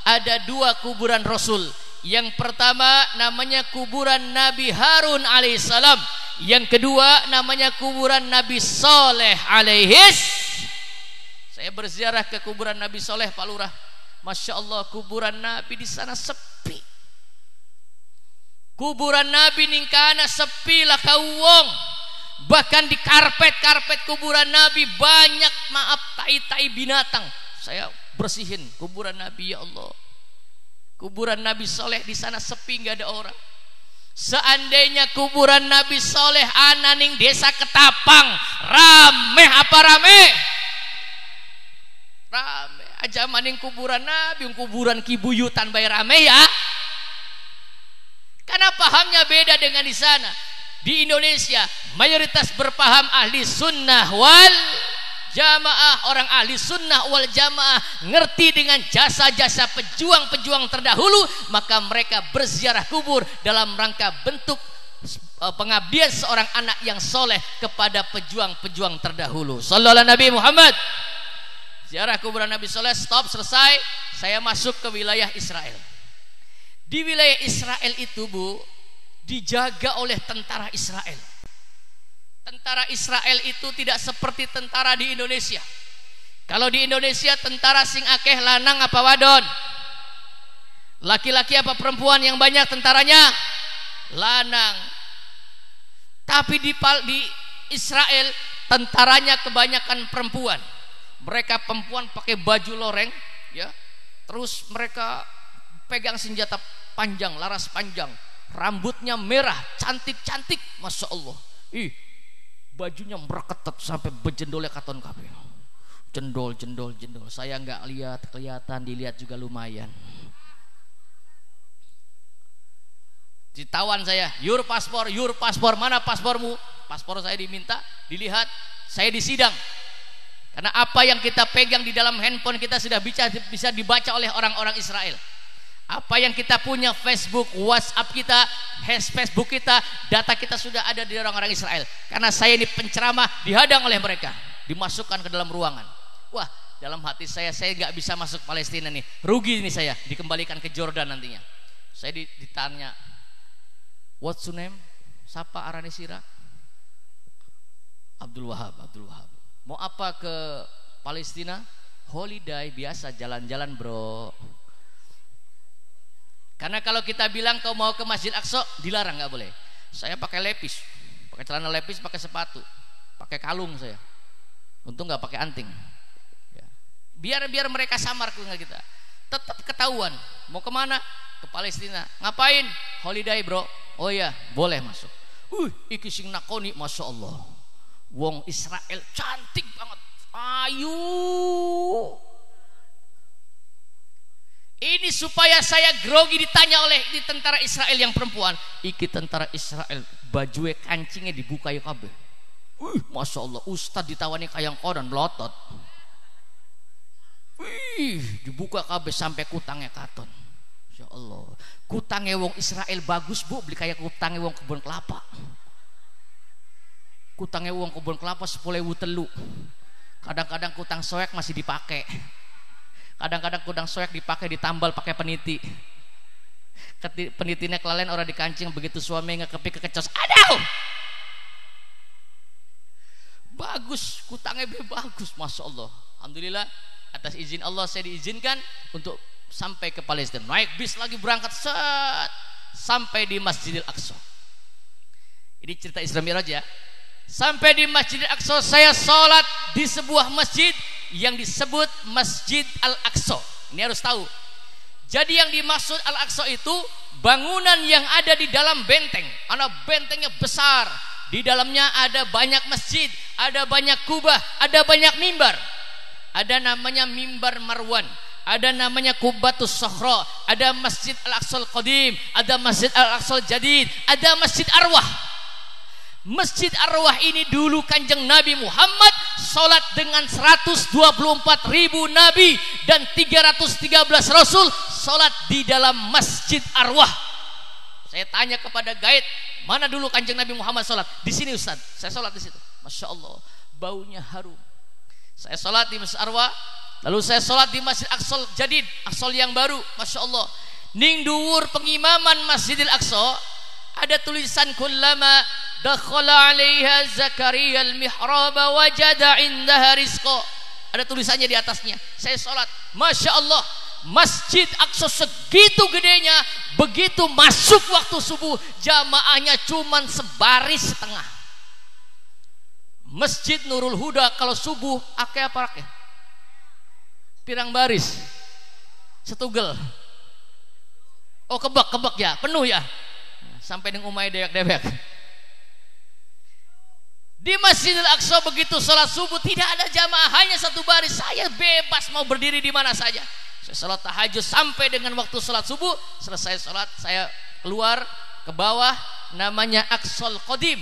ada dua kuburan Rasul. Yang pertama namanya kuburan Nabi Harun alaihissalam. Yang kedua namanya kuburan Nabi Soleh alaihis. Saya berziarah ke kuburan Nabi Soleh, Pak Lurah. Masya Allah, kuburan Nabi di sana sepi. Kuburan Nabi ningkana sepi lah kawong. Bahkan di karpet kuburan Nabi banyak tai-tai binatang. Saya bersihin kuburan Nabi, ya Allah. Kuburan Nabi Soleh di sana sepi, nggak ada orang. Seandainya kuburan Nabi Soleh ananing desa Ketapang, rame apa rame? Rame aja maning kuburan Nabi, kuburan Kibuyutan bayar rame ya. Karena pahamnya beda dengan di sana. Di Indonesia mayoritas berpaham ahli sunnah wal jamaah. Orang ahli sunnah wal jamaah ngerti dengan jasa-jasa pejuang-pejuang terdahulu, maka mereka berziarah kubur dalam rangka bentuk pengabdian seorang anak yang soleh kepada pejuang-pejuang terdahulu. Sallallahu alaihi Nabi Muhammad. Ziarah kuburan Nabi Soleh, stop, selesai. Saya masuk ke wilayah Israel. Di wilayah Israel itu, Bu, dijaga oleh tentara Israel. Tentara Israel itu tidak seperti tentara di Indonesia. Kalau di Indonesia tentara sing akeh lanang apa wadon? Laki-laki apa perempuan yang banyak tentaranya? Lanang. Tapi di Israel tentaranya kebanyakan perempuan. Mereka perempuan pakai baju loreng, ya. Terus mereka pegang senjata panjang, laras panjang, rambutnya merah, cantik-cantik, masya Allah. Bajunya mereketet sampai bejendolnya katon kabeh. Jendol. Saya nggak lihat, kelihatan, dilihat juga lumayan. Ditawan saya, your paspor, mana paspormu? Paspor saya diminta, dilihat, saya disidang. Karena apa yang kita pegang di dalam handphone kita sudah bisa dibaca oleh orang-orang Israel. Apa yang kita punya, Facebook, WhatsApp kita, Facebook kita, data kita sudah ada di orang-orang Israel. Karena saya ini penceramah, dihadang oleh mereka, dimasukkan ke dalam ruangan. Wah, dalam hati saya nggak bisa masuk Palestina nih, rugi nih saya, dikembalikan ke Jordan nantinya. Saya ditanya, what's your name? Sapa arane sira? Abdul Wahab. Mau apa ke Palestina? Holiday, biasa jalan-jalan bro. Karena kalau kita bilang kau mau ke Masjid Aqsa, dilarang, nggak boleh. Saya pakai lepis, pakai celana lepis, pakai sepatu, pakai kalung saya. Untung nggak pakai anting. Ya. Biar mereka samar ke kita. Tetap ketahuan. Mau kemana? Ke Palestina. Ngapain? Holiday bro. Oh ya, boleh masuk. Iki sing nakoni, masya Allah. Wong Israel cantik banget. Ayu. Ini supaya saya grogi ditanya oleh ini tentara Israel yang perempuan. Iki tentara Israel bajue kancingnya dibuka ya kabeh. Masya Allah, ustad ditawani kayang kodan melotot. Dibuka kabeh sampai kutangnya katon. Masya Allah, kutangnya wong Israel bagus bu, beli kayak kutangnya wong kebun kelapa. Kutangnya wong kebun kelapa 10.000 telu. Kadang-kadang kutang soek masih dipakai. Kadang-kadang kudang soek dipakai ditambal pakai peniti. Penitinya kelalen orang dikancing, begitu suami ngekepik kekecos. Aduh. Bagus, kutangnya bagus, masya Allah. Alhamdulillah, atas izin Allah saya diizinkan untuk sampai ke Palestina. Naik bis lagi berangkat sampai di Masjidil Aqsa. Ini cerita Isra Mi'raj ya. Sampai di Masjidil Aqsa, saya sholat di sebuah masjid yang disebut Masjid Al-Aqsa. Ini harus tahu. Jadi yang dimaksud Al-Aqsa itu bangunan yang ada di dalam benteng. Karena bentengnya besar, Di dalamnya ada banyak masjid, ada banyak kubah, ada banyak mimbar. Ada namanya mimbar Marwan, ada namanya Kubbatus Sokhra, ada Masjid Al-Aqsal Qadim, ada Masjid Al-Aqsal Jadid, ada Masjid Arwah. Masjid Arwah ini dulu Kanjeng Nabi Muhammad sholat dengan 124.000 nabi dan 313 rasul sholat di dalam Masjid Arwah. Saya tanya kepada guide, mana dulu Kanjeng Nabi Muhammad sholat? Di sini Ustaz, saya sholat di situ. Masya Allah, baunya harum. Saya sholat di Masjid Arwah, lalu saya sholat di Masjid Aqsal Jadid, Aqsal yang baru. Masya Allah, ning duwur pengimaman Masjidil Aqsa ada tulisan kullama dakhala 'alaiha Zakaria al-mihrab wajada 'indaha rizqa. Ada tulisannya di atasnya. Saya sholat, Masya Allah, Masjid Aqsa segitu gedenya, begitu masuk waktu subuh jamaahnya cuman sebaris setengah. Masjid Nurul Huda kalau subuh akeh apa akeh? Pirang baris? Setugel. Oh kebak ya, penuh ya. Sampai dengan umai dewek-dewek. Di Masjidil Aqsa begitu sholat subuh tidak ada jamaah, hanya satu baris. Saya bebas mau berdiri di mana saja. Saya sholat tahajud sampai dengan waktu sholat subuh. Selesai sholat saya keluar ke bawah, namanya Aqsal Qadim,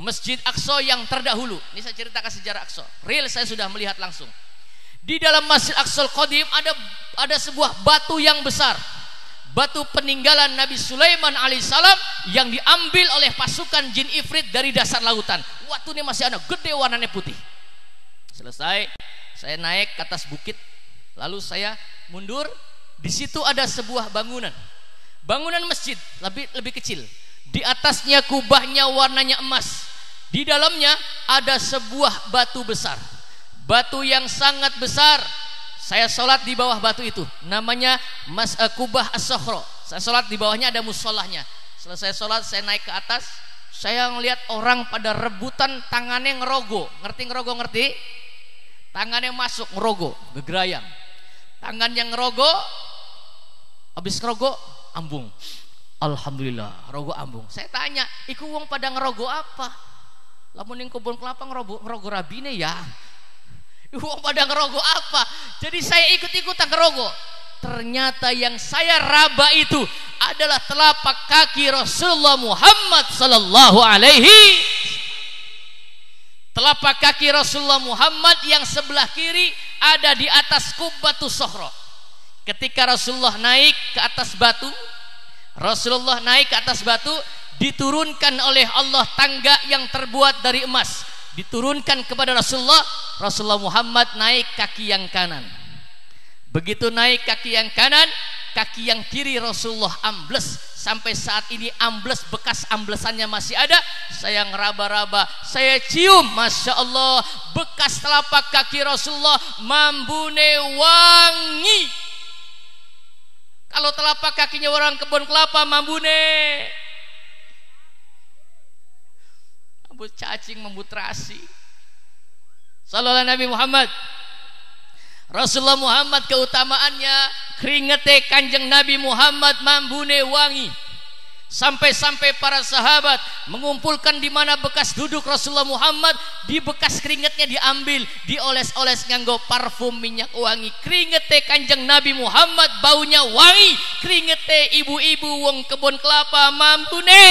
Masjid Aqsa yang terdahulu. Ini saya ceritakan sejarah Aqsa. Real, saya sudah melihat langsung. Di dalam Masjid Aqsal Qadim ada sebuah batu yang besar. Batu peninggalan Nabi Sulaiman alaihissalam yang diambil oleh pasukan jin ifrit dari dasar lautan. Waktu ini masih ada gede, warnanya putih. Selesai, saya naik ke atas bukit, lalu saya mundur. Di situ ada sebuah bangunan masjid lebih kecil. Di atasnya kubahnya warnanya emas. Di dalamnya ada sebuah batu besar, batu yang sangat besar. Saya sholat di bawah batu itu, namanya Kubah As-Sokhra. Saya sholat di bawahnya, ada musolahnya. Selesai sholat saya naik ke atas. Saya ngelihat orang pada rebutan, tangannya ngerogo. Ngerti? Tangannya masuk ngerogo, gegerayang. Tangan yang ngerogo, habis ngerogo ambung. Alhamdulillah, rogo ambung. Saya tanya, iku wong pada ngerogo apa? Lamun ning kebun kelapa ngerogo rabine ya. Wong pada ngerogo apa? Jadi saya ikut-ikutan ngerogo. Ternyata yang saya raba itu adalah telapak kaki Rasulullah Muhammad sallallahu alaihi. Telapak kaki Rasulullah Muhammad yang sebelah kiri ada di atas Kubbatus Sokhra. Ketika Rasulullah naik ke atas batu, diturunkan oleh Allah tangga yang terbuat dari emas. Diturunkan kepada Rasulullah Muhammad naik kaki yang kanan. Begitu naik kaki yang kanan, kaki yang kiri Rasulullah ambles. Sampai saat ini ambles, bekas amblesannya masih ada. Saya ngeraba-raba, saya cium, Masya Allah, bekas telapak kaki Rasulullah mambune wangi. Kalau telapak kakinya orang kebun kelapa mambune rambut cacing, membut terasi. Sallallahu Nabi Muhammad. Rasulullah Muhammad keutamaannya keringete Kanjeng Nabi Muhammad mambune wangi. Sampai-sampai para sahabat mengumpulkan di mana bekas duduk Rasulullah Muhammad, di bekas keringetnya diambil, dioles-oles nganggo parfum minyak wangi. Keringete Kanjeng Nabi Muhammad baunya wangi. Keringete ibu-ibu wong kebun kelapa mambune.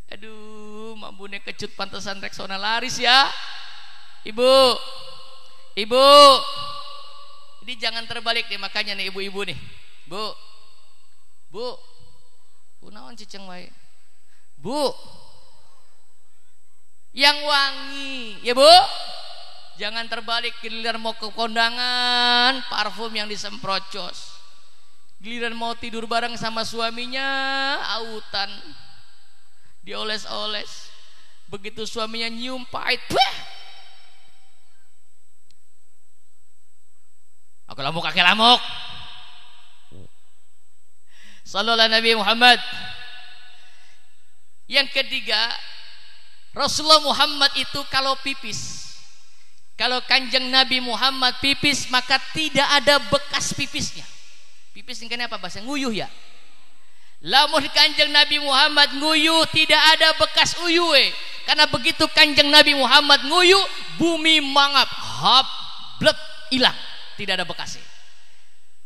Aduh, mambune kecut pantesan reksona laris ya. Ibu. Ini jangan terbalik nih, makanya nih ibu-ibu nih. Bu. Kunaon ciceng wae. Bu. Yang wangi, ya Bu. Jangan terbalik, giliran mau ke kondangan, parfum yang disemprocos. Giliran mau tidur bareng sama suaminya, autan. Dioles-oles. Begitu suaminya nyium pahit, aku lamuk. Sallallahu Nabi Muhammad. Yang ketiga, Rasulullah Muhammad itu kalau pipis, kalau Kanjeng Nabi Muhammad pipis, maka tidak ada bekas pipisnya. Pipis ini apa bahasa? Nguyuh ya. Lamun Kanjeng Nabi Muhammad nguyu tidak ada bekas uyue. Karena begitu Kanjeng Nabi Muhammad nguyu, bumi mangap, hap, blek, hilang, tidak ada bekasnya.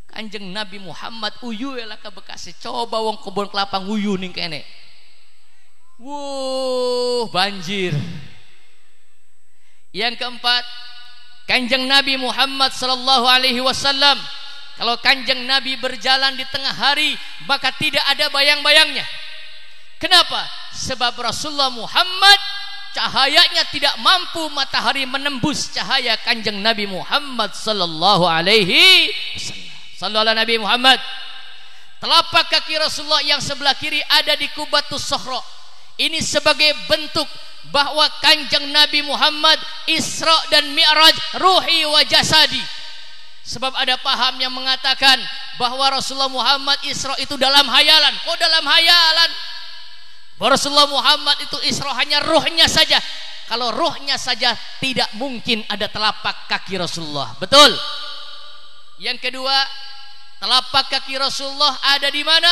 Kanjeng Nabi Muhammad uyue lah ke bekasnya. Coba wong kebun kelapa nguyu ning kene. Wuh, banjir. Yang keempat, Kanjeng Nabi Muhammad sallallahu alaihi wasallam, kalau Kanjeng Nabi berjalan di tengah hari, maka tidak ada bayang-bayangnya. Kenapa? Sebab Rasulullah Muhammad cahayanya tidak mampu matahari menembus cahaya Kanjeng Nabi Muhammad sallallahu alaihi wasallam. Sallallahu ala Nabi Muhammad. Telapak kaki Rasulullah yang sebelah kiri ada di Qubatus Sokhra. Ini sebagai bentuk bahwa Kanjeng Nabi Muhammad Isra dan Mi'raj ruhi wa jasadi. Sebab ada paham yang mengatakan bahwa Rasulullah Muhammad Isra itu dalam hayalan. Kok dalam hayalan? Bahwa Rasulullah Muhammad itu Isra hanya ruhnya saja. Kalau ruhnya saja tidak mungkin ada telapak kaki Rasulullah. Betul? Yang kedua, telapak kaki Rasulullah ada di mana?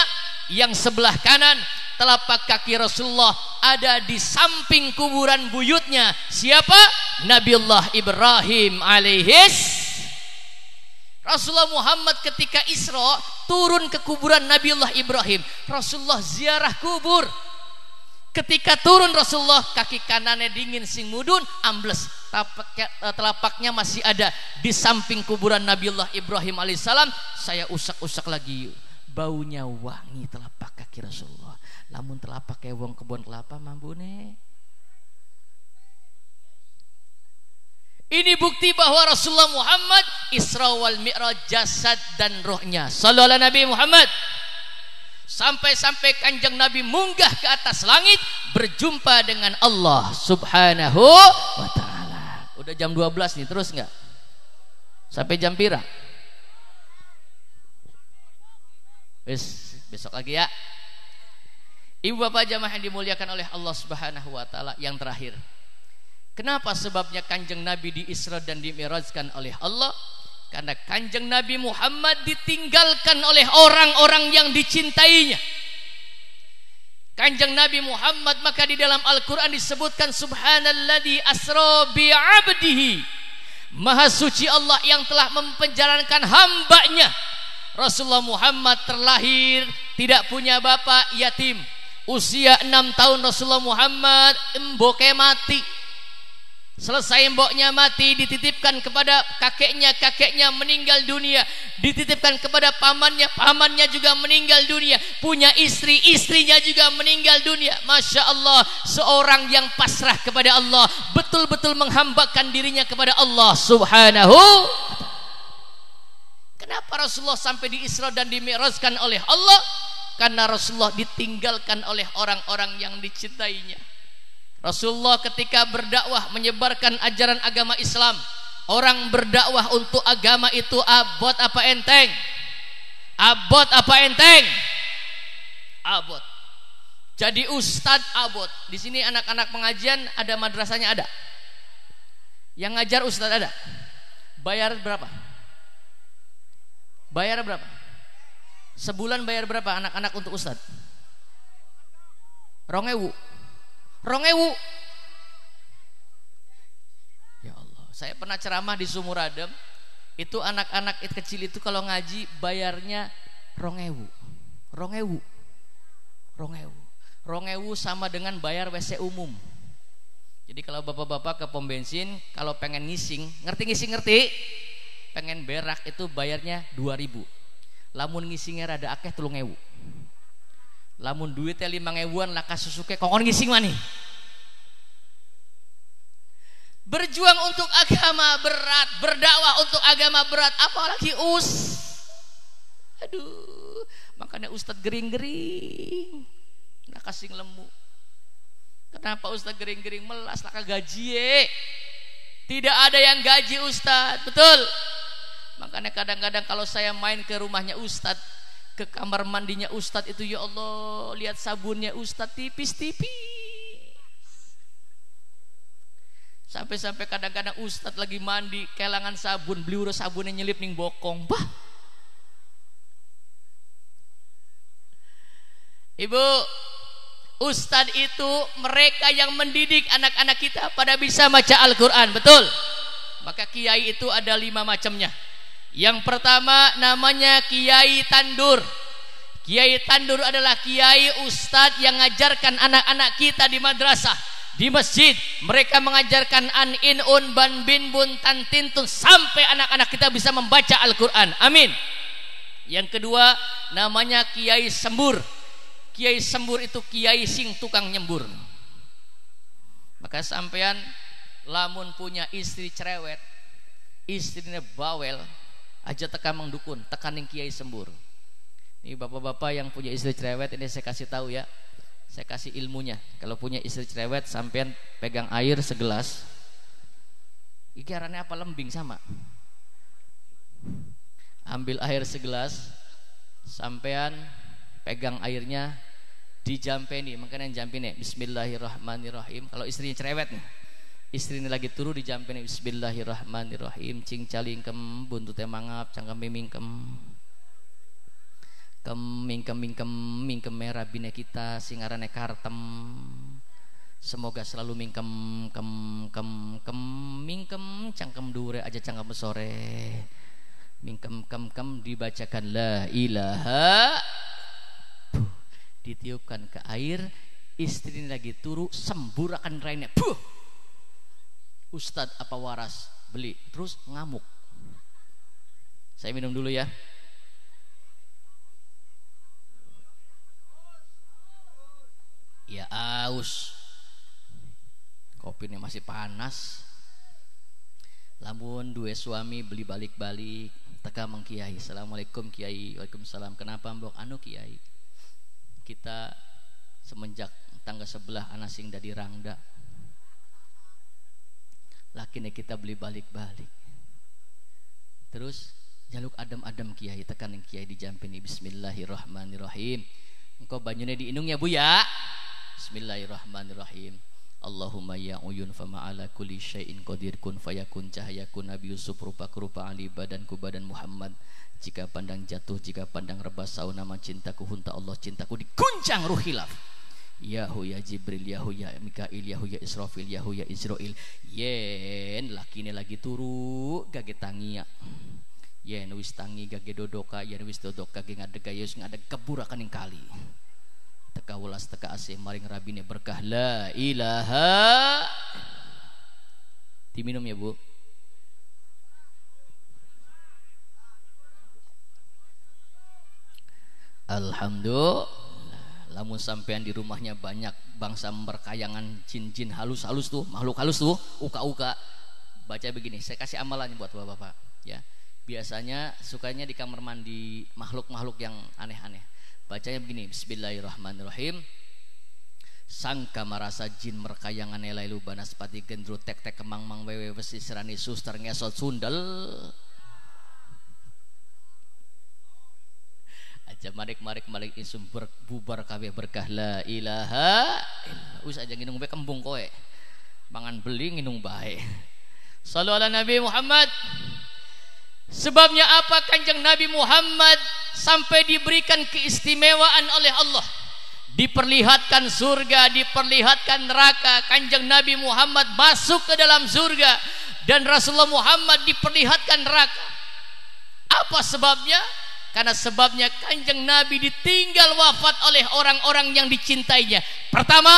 Yang sebelah kanan. Telapak kaki Rasulullah ada di samping kuburan buyutnya. Siapa? Nabiullah Ibrahim alaihis. Rasulullah Muhammad ketika Isra turun ke kuburan Nabiullah Ibrahim. Rasulullah ziarah kubur. Ketika turun Rasulullah, kaki kanannya dingin sing mudun, ambles. Telapaknya masih ada di samping kuburan Nabiullah Ibrahim alaihissalam. Saya usak-usak lagi, baunya wangi telapak kaki Rasulullah. Lamun telapak kayak wong kebun kelapa mambune. Ini bukti bahwa Rasulullah Muhammad Isra wal Mi'raj jasad dan rohnya. Sallallahu ala Nabi Muhammad. Sampai-sampai Kanjeng Nabi munggah ke atas langit berjumpa dengan Allah Subhanahu wa taala. Udah jam 12 nih, terus enggak? Sampai jam pira? Besok lagi ya. Ibu bapak jamaah yang dimuliakan oleh Allah Subhanahu wa taala, yang terakhir. Kenapa sebabnya Kanjeng Nabi di Isra dan dimi'rajkan oleh Allah? Karena Kanjeng Nabi Muhammad ditinggalkan oleh orang-orang yang dicintainya. Kanjeng Nabi Muhammad maka di dalam Al-Quran disebutkan subhanalladzi asra bi'abdihi. Maha suci Allah yang telah mempenjarakan hambanya. Rasulullah Muhammad terlahir tidak punya bapak, yatim. Usia 6 tahun Rasulullah Muhammad emboknya mati. Selesai mboknya mati, dititipkan kepada kakeknya meninggal dunia. Dititipkan kepada pamannya juga meninggal dunia. Punya istrinya juga meninggal dunia. Masya Allah, seorang yang pasrah kepada Allah, betul-betul menghambakan dirinya kepada Allah Subhanahu. Kenapa Rasulullah sampai di Isra dan dimi'rajkan oleh Allah? Karena Rasulullah ditinggalkan oleh orang-orang yang dicintainya. Rasulullah ketika berdakwah menyebarkan ajaran agama Islam, orang berdakwah untuk agama itu abot apa enteng? Abot apa enteng? Abot. Jadi ustad abot. Di sini anak-anak pengajian ada madrasahnya ada. Yang ngajar ustad ada. Bayar berapa? Bayar berapa? Sebulan bayar berapa anak-anak untuk ustad? 2.000. 2.000. Ya Allah, saya pernah ceramah di Sumur Adem. Itu anak-anak kecil itu kalau ngaji bayarnya 2.000. 2.000 sama dengan bayar WC umum. Jadi kalau bapak-bapak ke pom bensin, kalau pengen ngising, ngerti? Pengen berak itu bayarnya 2.000. Lamun ngisingnya rada akeh 3.000. Lamun duitnya 5.000-an lah kasusuke kongkon ngising mani. Berjuang untuk agama berat, berdakwah untuk agama berat, apalagi aduh, makanya Ustadz gering-gering nak kasing lemu. Kenapa Ustadz gering-gering melas lah gaji tidak ada yang gaji Ustadz, betul. Makanya kadang-kadang kalau saya main ke rumahnya Ustadz, ke kamar mandinya Ustadz itu, ya Allah, lihat sabunnya Ustadz tipis-tipis. Sampai-sampai kadang-kadang Ustadz lagi mandi kelangan sabun, beli urus sabunnya nyelip ning bokong. Bah. Ibu, ustadz itu mereka yang mendidik anak-anak kita pada bisa baca Al-Quran, betul? Maka kiai itu ada 5 macamnya. Yang pertama namanya kiai tandur. Kiai tandur adalah kiai ustadz yang mengajarkan anak-anak kita di madrasah, di masjid. Mereka mengajarkan an, in, un, ban, bin, bun, tan, tin, tun, sampai anak-anak kita bisa membaca Al-Quran. Amin. Yang kedua namanya kiai sembur. Kiai sembur itu kiai sing tukang nyembur. Maka sampean lamun punya istri cerewet, istrinya bawel, aja teka mendukun, tekaning kiai sembur. Ini bapak-bapak yang punya istri cerewet, ini saya kasih tahu ya, saya kasih ilmunya. Kalau punya istri cerewet, sampean pegang air segelas, iki arane apa, lembing sama. Ambil air segelas, sampean pegang airnya, dijampeni, makanya jampeni bismillahirrahmanirrahim. Kalau istrinya cerewet nih, istrinya lagi turu, dijampeni bismillahirrahmanirrahim. Cing calingkem buntute mangap, cangkem mimingkem, mingkem merah bine kita singarane kartem. Semoga selalu mingkem mingkem cangkem dure aja cangkem sore. Mingkem dibacakan la ilaha, ditiupkan ke air, istri lagi turu, semburakan rainnya, Ustadz apa waras beli, terus ngamuk. Saya minum dulu ya. Ya aus, kopinya masih panas. Lamun dua suami beli balik-balik, teka mang kiai, assalamualaikum kiai, waalaikumsalam. Kenapa mbok? Anu kiai, kita semenjak tangga sebelah anak sing dadi rangda, lakinya kita beli balik-balik. Terus jaluk adem-adem kiai, tekan yang kiai dijampini bismillahirrahmanirrahim. Engkau banyune diinung ya bu ya. Bismillahirrahmanirrahim. Allahumma ya uyun fama ala kulli syai'in qadir, kun fayakun, cahayakun Nabi Yusuf, rupa-rupa ali badanku badan Muhammad. Jika pandang jatuh, jika pandang rebas, saunama cintaku hunta Allah, cintaku diguncang ruh hilaf. Yahu ya Jibril, Yahu ya Mikail, Yahu ya Israfil, Yahu ya Israil. Yen lakine lagi turu gage tangia, yen wis tangi gage dodoka, yen wis dodok gage ngadeg, yus ngadeg keburakan yang kali. Teka welas teka asih maring rabine berkah la ilaha. Diminum ya bu. Alhamdulillah. Lamun sampean di rumahnya banyak bangsa berkayangan jin-jin halus-halus tuh, makhluk halus tuh, uka-uka, baca begini. Saya kasih amalannya buat bapak-bapak ya. Biasanya sukanya di kamar mandi makhluk-makhluk yang aneh-aneh. Bacanya begini, bismillahirrahmanirrahim. Sangka marasa jin merkayangan elailu banaspati gendru tek-tek kemang-mang wewe besi serani suster ngesot sundel. Aja marik isum bubar kabeh berkah la ilaha illallah. Wis aja nginung bae kembung kowe. Mangan beli nginung bae. Shallu ala Nabi Muhammad. Sebabnya apa Kanjeng Nabi Muhammad sampai diberikan keistimewaan oleh Allah, diperlihatkan surga, diperlihatkan neraka. Kanjeng Nabi Muhammad masuk ke dalam surga dan Rasulullah Muhammad diperlihatkan neraka. Apa sebabnya? Karena sebabnya Kanjeng Nabi ditinggal wafat oleh orang-orang yang dicintainya. Pertama,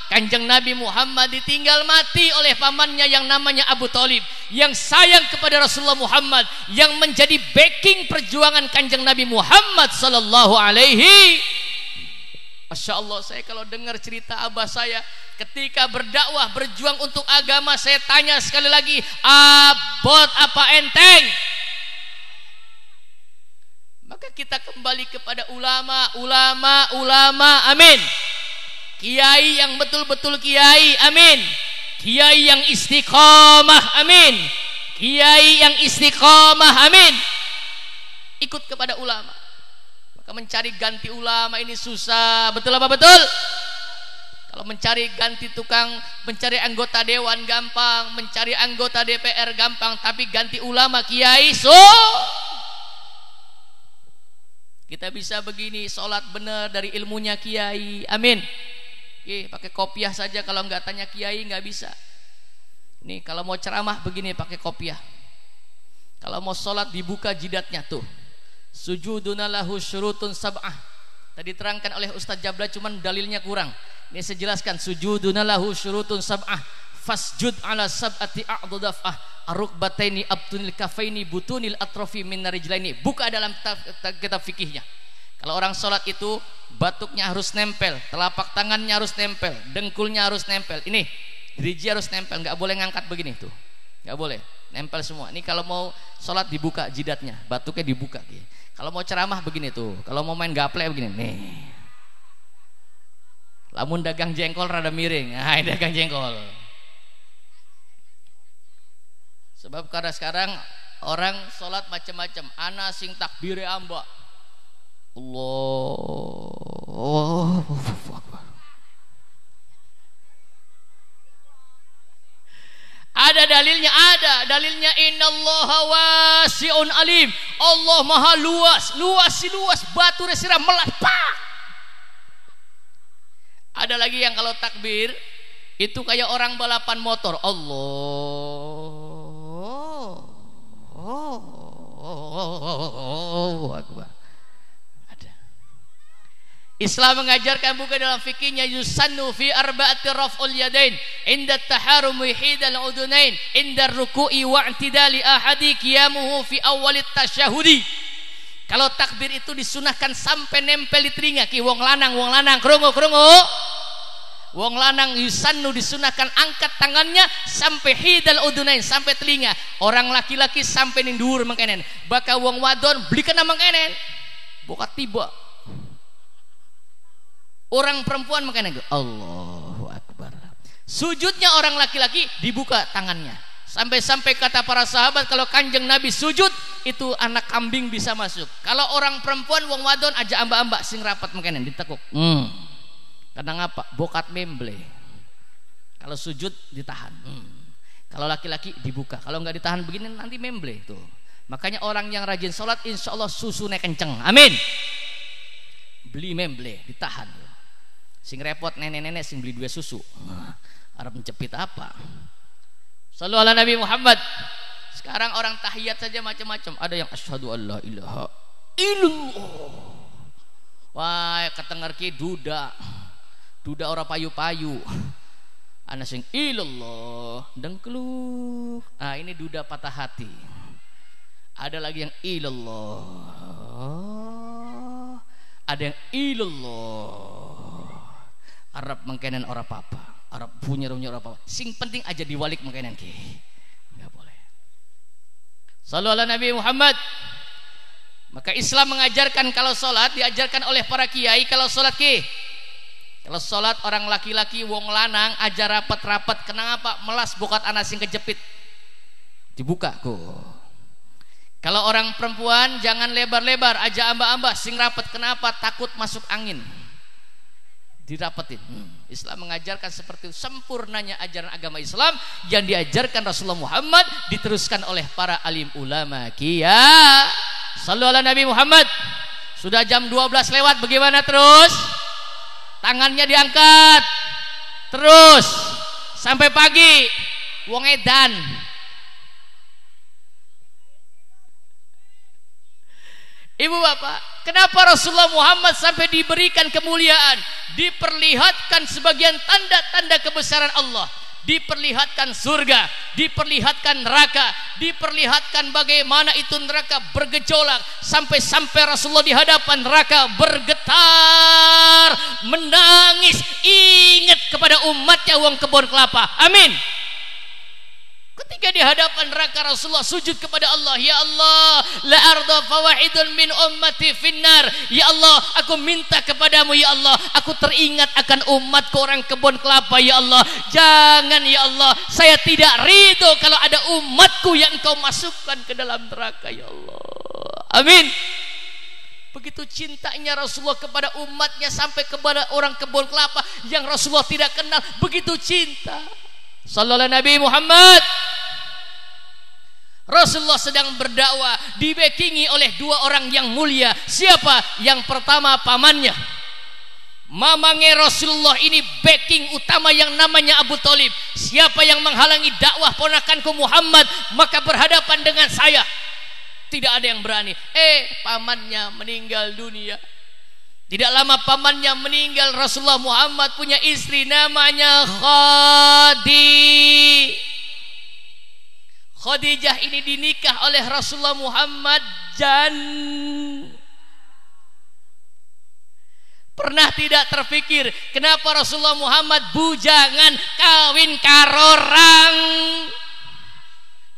Kanjeng Nabi Muhammad ditinggal mati oleh pamannya yang namanya Abu Thalib, yang sayang kepada Rasulullah Muhammad, yang menjadi backing perjuangan Kanjeng Nabi Muhammad sallallahu alaihi. Masya Allah, saya kalau dengar cerita abah saya ketika berdakwah berjuang untuk agama, saya tanya sekali lagi, abot apa enteng? Maka kita kembali kepada ulama, amin. Kiai yang betul-betul kiai, amin. Kiai yang istiqomah, amin. Kiai yang istiqomah, amin. Ikut kepada ulama. Maka mencari ganti ulama ini susah, betul apa betul? Kalau mencari ganti tukang, mencari anggota dewan gampang, mencari anggota DPR gampang, tapi ganti ulama kiai Kita bisa begini, sholat benar dari ilmunya kiai. Amin. Pakai kopiah saja, kalau nggak tanya kiai nggak bisa. Nih kalau mau ceramah begini pakai kopiah. Kalau mau sholat dibuka jidatnya tuh. Sujuduna lahu syurutun sab'ah. Tadi terangkan oleh Ustaz Jabla, cuman dalilnya kurang. Ini saya jelaskan. Sujuduna lahu syurutun sab'ah. Fasjud ala sab'ati a'dudaf'ah. Arukbataini abtunil kafaini butunil atrofi min narijlaini. Buka dalam kitab fikihnya. Kalau orang sholat itu batuknya harus nempel, telapak tangannya harus nempel, dengkulnya harus nempel. Ini driji harus nempel, nggak boleh ngangkat begini tuh, nggak boleh, nempel semua. Ini kalau mau sholat dibuka jidatnya, batuknya dibuka. Kalau mau ceramah begini tuh, kalau mau main gaple begini. Nih, lamun dagang jengkol rada miring, nah ini dagang jengkol. Sebab karena sekarang orang sholat macam-macam. Ana sing takbire amba, Allah. Ada dalilnya, dalilnya innallaha wasi'un alim. Allah maha luas, luas batu resira melas. Ada lagi yang kalau takbir itu kayak orang balapan motor. Allahu Akbar. Ada. Islam mengajarkan bukan dalam fikihnya yusannu fi arba'ati raf'ul yadain inda taharumi hidal udunain inda ruku'i wa i'tidali ahadi qiyamuhu fi awwalit tasyahudi. Kalau takbir itu disunahkan sampai nempel di telinga. Ki wong lanang krungu. Wong lanang yusannu disunahkan angkat tangannya sampai hidal udunain, sampai telinga. Orang laki-laki sampai ning dhuwur mangkenen. Baka wong wadon belikan mangkenen. Bokat tiba. Orang perempuan mangkenen. Allahu Akbar. Sujudnya orang laki-laki dibuka tangannya. Sampai-sampai kata para sahabat kalau Kanjeng Nabi sujud itu anak kambing bisa masuk. Kalau orang perempuan wong wadon aja amba-amba sing rapat mangkenen ditekuk. Kadang apa? Bokat memble. Kalau sujud ditahan. Kalau laki-laki dibuka. Kalau nggak ditahan begini nanti memble tuh. Makanya orang yang rajin sholat insya Allah susunya kenceng. Amin. Beli memble ditahan. Sing repot nenek-nenek sing beli 2 susu. Arab mencepit apa? Shallu ala Nabi Muhammad. Sekarang orang tahiyat saja macam-macam. Ada yang asyhadu alla ilaha illallah. Wah, ketenger ki duda ora payu-payu. Ana sing ilallah dengkluk. Ah ini duda patah hati. Ada lagi yang ilallah. Ada yang ilallah. Arab mengkenen ora apa-apa. Arab punya ora apa-apa. Sing penting aja diwalik mengkenen ki. Enggak boleh. Shallu ala Nabi Muhammad. Maka Islam mengajarkan kalau sholat diajarkan oleh para kiai kalau sholat ki. Kalau sholat orang laki-laki wong lanang aja rapat-rapat. Kenapa? Melas bokat anak sing kejepit. Dibuka ku. Kalau orang perempuan jangan lebar-lebar aja amba-amba sing rapat. Kenapa? Takut masuk angin. Dirapetin. Islam mengajarkan seperti itu. Sempurnanya ajaran agama Islam yang diajarkan Rasulullah Muhammad diteruskan oleh para alim ulama kia. Shallu ala Nabi Muhammad. Sudah jam 12 lewat, bagaimana terus? Tangannya diangkat terus sampai pagi. Wong edan. Ibu bapak, kenapa Rasulullah Muhammad sampai diberikan kemuliaan, diperlihatkan sebagian tanda-tanda kebesaran Allah, diperlihatkan surga, diperlihatkan neraka, diperlihatkan bagaimana itu neraka bergejolak, sampai-sampai Rasulullah di hadapan neraka bergetar, menangis, ingat kepada umatnya wong kebun kelapa. Amin. Ketika di hadapan neraka Rasulullah sujud kepada Allah, ya Allah, la arda fawaidun min ummati finnar. Ya Allah, aku minta kepadamu ya Allah, aku teringat akan umatku orang kebun kelapa ya Allah. Jangan ya Allah, saya tidak ridho kalau ada umatku yang engkau masukkan ke dalam neraka ya Allah. Amin. Begitu cintanya Rasulullah kepada umatnya sampai kepada orang kebun kelapa yang Rasulullah tidak kenal, begitu cinta. Sallallahu Nabi Muhammad. Rasulullah sedang berdakwah, dibackingi oleh dua orang yang mulia. Siapa? Yang pertama pamannya. Mamangnya Rasulullah ini backing utama yang namanya Abu Thalib. Siapa yang menghalangi dakwah ponakanku Muhammad, maka berhadapan dengan saya. Tidak ada yang berani. Pamannya meninggal dunia. Tidak lama pamannya meninggal. Rasulullah Muhammad punya istri namanya Khadijah ini dinikah oleh Rasulullah Muhammad. Pernah tidak terpikir kenapa Rasulullah Muhammad bujangan kawin karorang?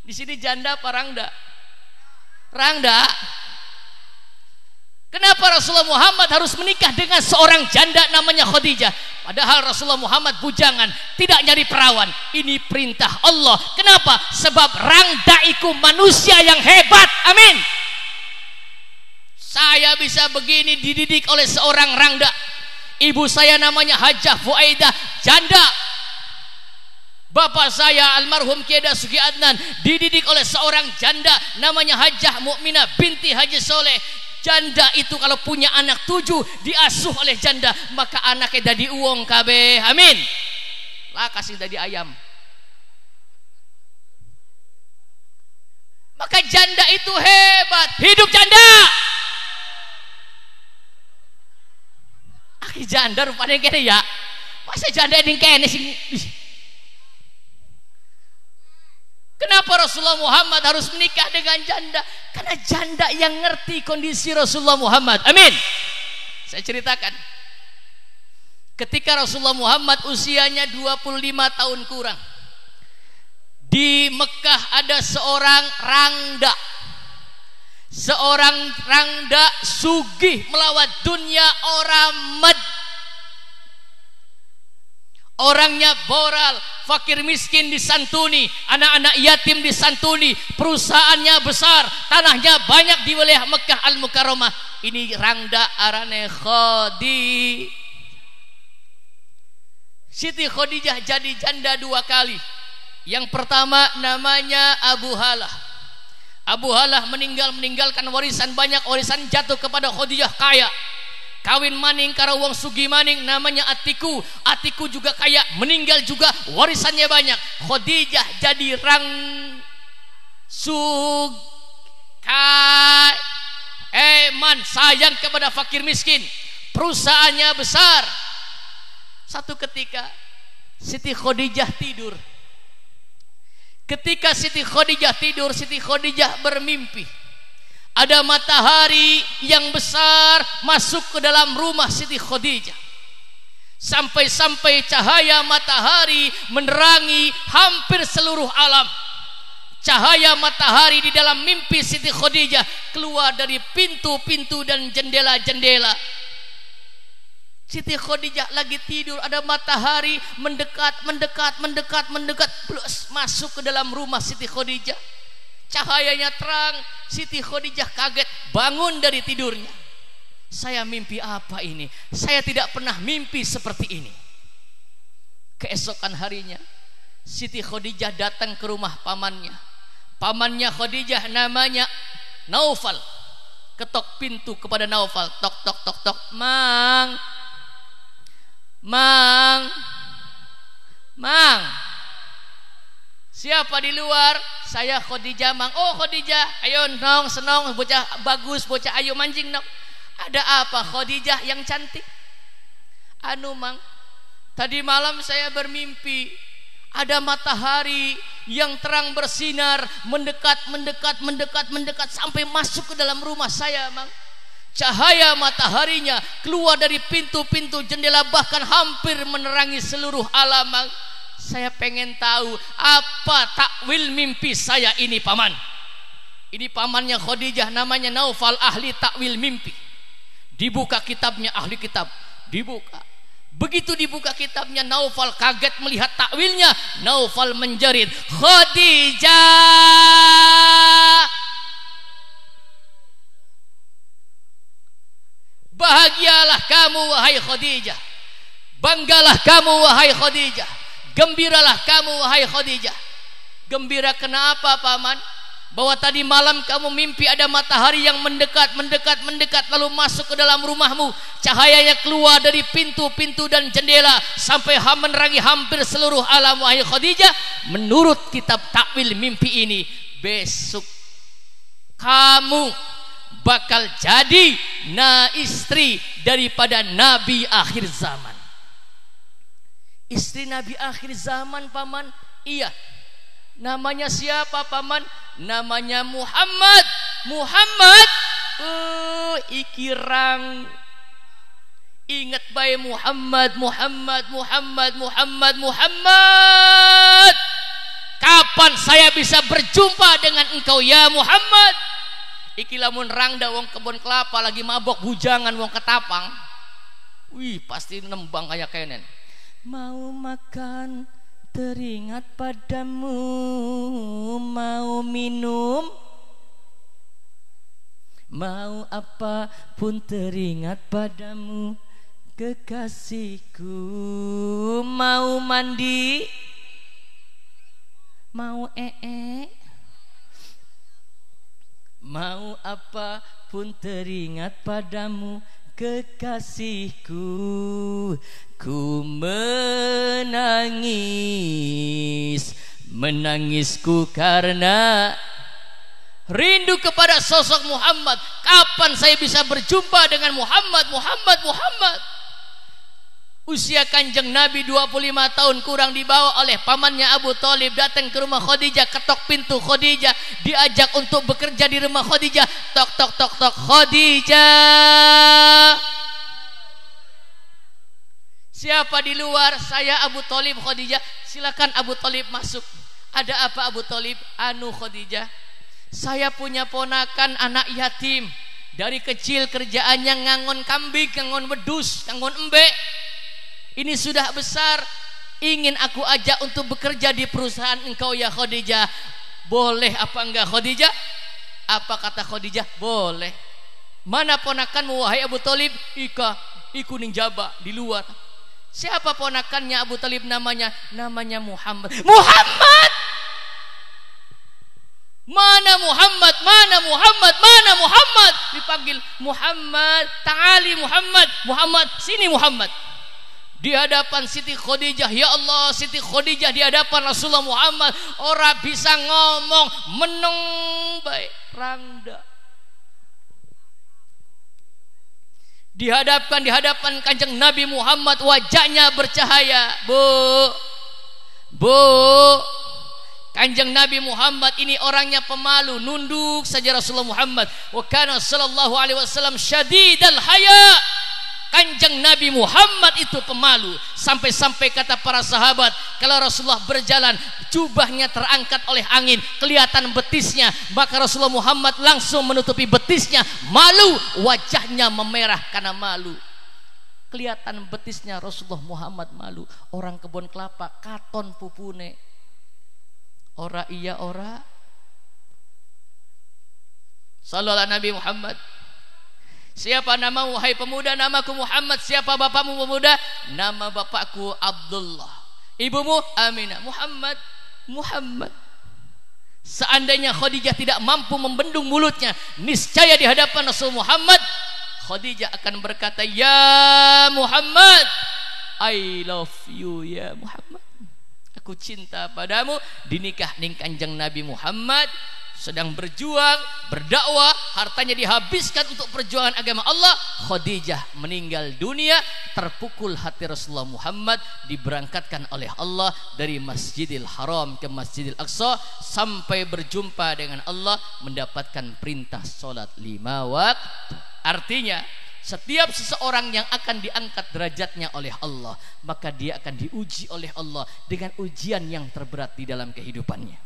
Di sini janda apa rangda? Rangda. Kenapa Rasulullah Muhammad harus menikah dengan seorang janda namanya Khadijah? Padahal Rasulullah Muhammad bujangan, tidak nyari perawan. Ini perintah Allah. Kenapa? Sebab rangda itu manusia yang hebat. Amin. Saya bisa begini dididik oleh seorang rangda. Ibu saya namanya Hajah Fuaidah, janda. Bapak saya almarhum Kiai Sugi Adnan dididik oleh seorang janda namanya Hajah Mukminah binti Haji Soleh. Janda itu kalau punya anak 7 diasuh oleh janda, maka anaknya dadi uang kabeh. Amin. Lah kasih dadi ayam. Maka janda itu hebat. Hidup janda. Aki janda rupanya kene ya. Masa janda ini kene sing. Kenapa Rasulullah Muhammad harus menikah dengan janda? Karena janda yang ngerti kondisi Rasulullah Muhammad. Amin. Saya ceritakan. Ketika Rasulullah Muhammad usianya 25 tahun kurang, di Mekah ada seorang rangda. Seorang rangda sugih melawat dunia orang med. Orangnya boral, fakir miskin disantuni, anak-anak yatim disantuni, perusahaannya besar, tanahnya banyak di wilayah Mekah Al-Mukarramah. Ini rangda arane Siti Khadijah jadi janda 2 kali. Yang pertama namanya Abu Halah. Abu Halah meninggalkan warisan banyak, warisan jatuh kepada Khadijah kaya. Kawin maning karo wong sugi maning namanya Atiku. Atiku juga kaya, meninggal juga, warisannya banyak. Khadijah jadi eman, sayang kepada fakir miskin. Perusahaannya besar. Satu ketika Siti Khadijah tidur. Ketika Siti Khadijah tidur, Siti Khadijah bermimpi ada matahari yang besar masuk ke dalam rumah Siti Khadijah. Sampai-sampai cahaya matahari menerangi hampir seluruh alam. Cahaya matahari di dalam mimpi Siti Khadijah keluar dari pintu-pintu dan jendela-jendela. Siti Khadijah lagi tidur, ada matahari mendekat, plus masuk ke dalam rumah Siti Khadijah. Cahayanya terang. Siti Khadijah kaget, bangun dari tidurnya. Saya mimpi apa ini? Saya tidak pernah mimpi seperti ini. Keesokan harinya Siti Khadijah datang ke rumah pamannya. Pamannya Khadijah namanya Naufal. Ketok pintu kepada Naufal. Tok tok tok tok. Mang. Siapa di luar? Saya Khadijah, Mang. Oh Khadijah, ayo nong senong, bocah bagus, bocah ayo manjing nong. Ada apa Khadijah yang cantik? Anu Mang, tadi malam saya bermimpi ada matahari yang terang bersinar mendekat sampai masuk ke dalam rumah saya Mang. Cahaya mataharinya keluar dari pintu-pintu jendela, bahkan hampir menerangi seluruh alam Mang. Saya pengen tahu apa takwil mimpi saya ini paman. Ini pamannya Khadijah namanya Naufal, ahli takwil mimpi. Dibuka kitabnya ahli kitab, dibuka. Begitu dibuka kitabnya, Naufal kaget melihat takwilnya. Naufal menjerit, Khadijah, bahagialah kamu wahai Khadijah, banggalah kamu wahai Khadijah, gembiralah kamu wahai Khadijah. Gembira kenapa paman? bahwa tadi malam kamu mimpi ada matahari yang mendekat lalu masuk ke dalam rumahmu, cahayanya keluar dari pintu-pintu dan jendela sampai menerangi hampir seluruh alam. Wahai Khadijah, menurut kitab takwil mimpi ini, besok kamu bakal jadi istri daripada Nabi akhir zaman. Istri Nabi akhir zaman, paman? Iya. Namanya siapa, paman? Namanya Muhammad. Muhammad, ikirang. Ingat baik Muhammad. Kapan saya bisa berjumpa dengan engkau ya Muhammad? Iki lamun rangda wong kebun kelapa lagi mabok bujangan wong ketapang. Wih, pasti nembang kayak kenen. Mau makan teringat padamu, mau minum, mau apapun teringat padamu, kekasihku. Mau mandi, mau mau apapun teringat padamu, kekasihku. Ku menangisku karena rindu kepada sosok Muhammad. Kapan saya bisa berjumpa dengan Muhammad? Usia kanjeng Nabi 25 tahun kurang, dibawa oleh pamannya Abu Thalib datang ke rumah Khadijah, ketok pintu Khadijah, diajak untuk bekerja di rumah Khadijah. Tok tok tok tok, Khadijah. Siapa di luar? Saya Abu Thalib. Khadijah, silakan Abu Thalib masuk. Ada apa Abu Thalib? Anu Khadijah, saya punya ponakan anak yatim. Dari kecil kerjaannya ngangon kambing, ngangon wedus, ngangon embe. Ini sudah besar, ingin aku ajak untuk bekerja di perusahaan engkau ya Khadijah. Boleh apa enggak Khadijah? Apa kata Khadijah? Boleh. Mana ponakanmu wahai Abu Thalib? Iku ning jaba di luar. Siapa ponakannya Abu Thalib? Namanya Muhammad. Muhammad! Mana Muhammad? Dipanggil Muhammad. Ta'ali Muhammad, sini Muhammad. Di hadapan Siti Khadijah, ya Allah, Siti Khadijah di hadapan Rasulullah Muhammad, ora bisa ngomong, meneng baik rangda. Di hadapan kanjeng Nabi Muhammad, wajahnya bercahaya. Bu, kanjeng Nabi Muhammad ini orangnya pemalu, nunduk saja Rasulullah Muhammad. Wa kana sallallahu alaihi wasallam syadidal haya. Kanjeng Nabi Muhammad itu pemalu, sampai-sampai kata para sahabat, kalau Rasulullah berjalan jubahnya terangkat oleh angin, kelihatan betisnya, maka Rasulullah Muhammad langsung menutupi betisnya, malu, wajahnya memerah karena malu. Kelihatan betisnya Rasulullah Muhammad malu. Orang kebun kelapa katon pupune. Ora iya ora. Sallallahu Nabi Muhammad. Siapa namamu wahai pemuda? Namaku Muhammad. Siapa bapakmu pemuda? Nama bapakku Abdullah. Ibumu Aminah. Muhammad. Seandainya Khadijah tidak mampu membendung mulutnya, niscaya di hadapan Rasul Muhammad, Khadijah akan berkata, ya Muhammad, I love you ya Muhammad, aku cinta padamu. Dinikah ning kanjeng Nabi Muhammad, sedang berjuang, berdakwah, hartanya dihabiskan untuk perjuangan agama Allah. Khadijah meninggal dunia, terpukul hati Rasulullah Muhammad, diberangkatkan oleh Allah dari Masjidil Haram ke Masjidil Aqsa sampai berjumpa dengan Allah, mendapatkan perintah sholat 5 waktu. Artinya setiap seseorang yang akan diangkat derajatnya oleh Allah, maka dia akan diuji oleh Allah dengan ujian yang terberat di dalam kehidupannya.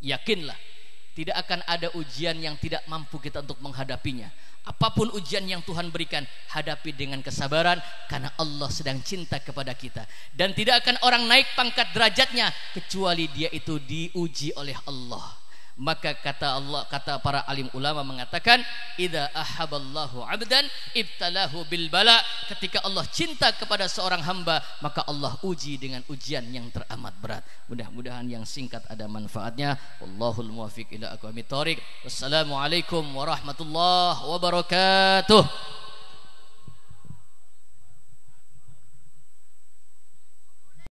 Yakinlah, tidak akan ada ujian yang tidak mampu kita untuk menghadapinya. Apapun ujian yang Tuhan berikan, hadapi dengan kesabaran, karena Allah sedang cinta kepada kita. Dan tidak akan orang naik pangkat derajatnya kecuali dia itu diuji oleh Allah. Maka kata para alim ulama mengatakan, idza ahaballahu 'abdan ibtalahu bil bala. Ketika Allah cinta kepada seorang hamba, maka Allah uji dengan ujian yang teramat berat. Mudah-mudahan yang singkat ada manfaatnya. Wallahul muwaffiq ila aqwamit thoriq. Wassalamualaikum warahmatullahi wabarakatuh.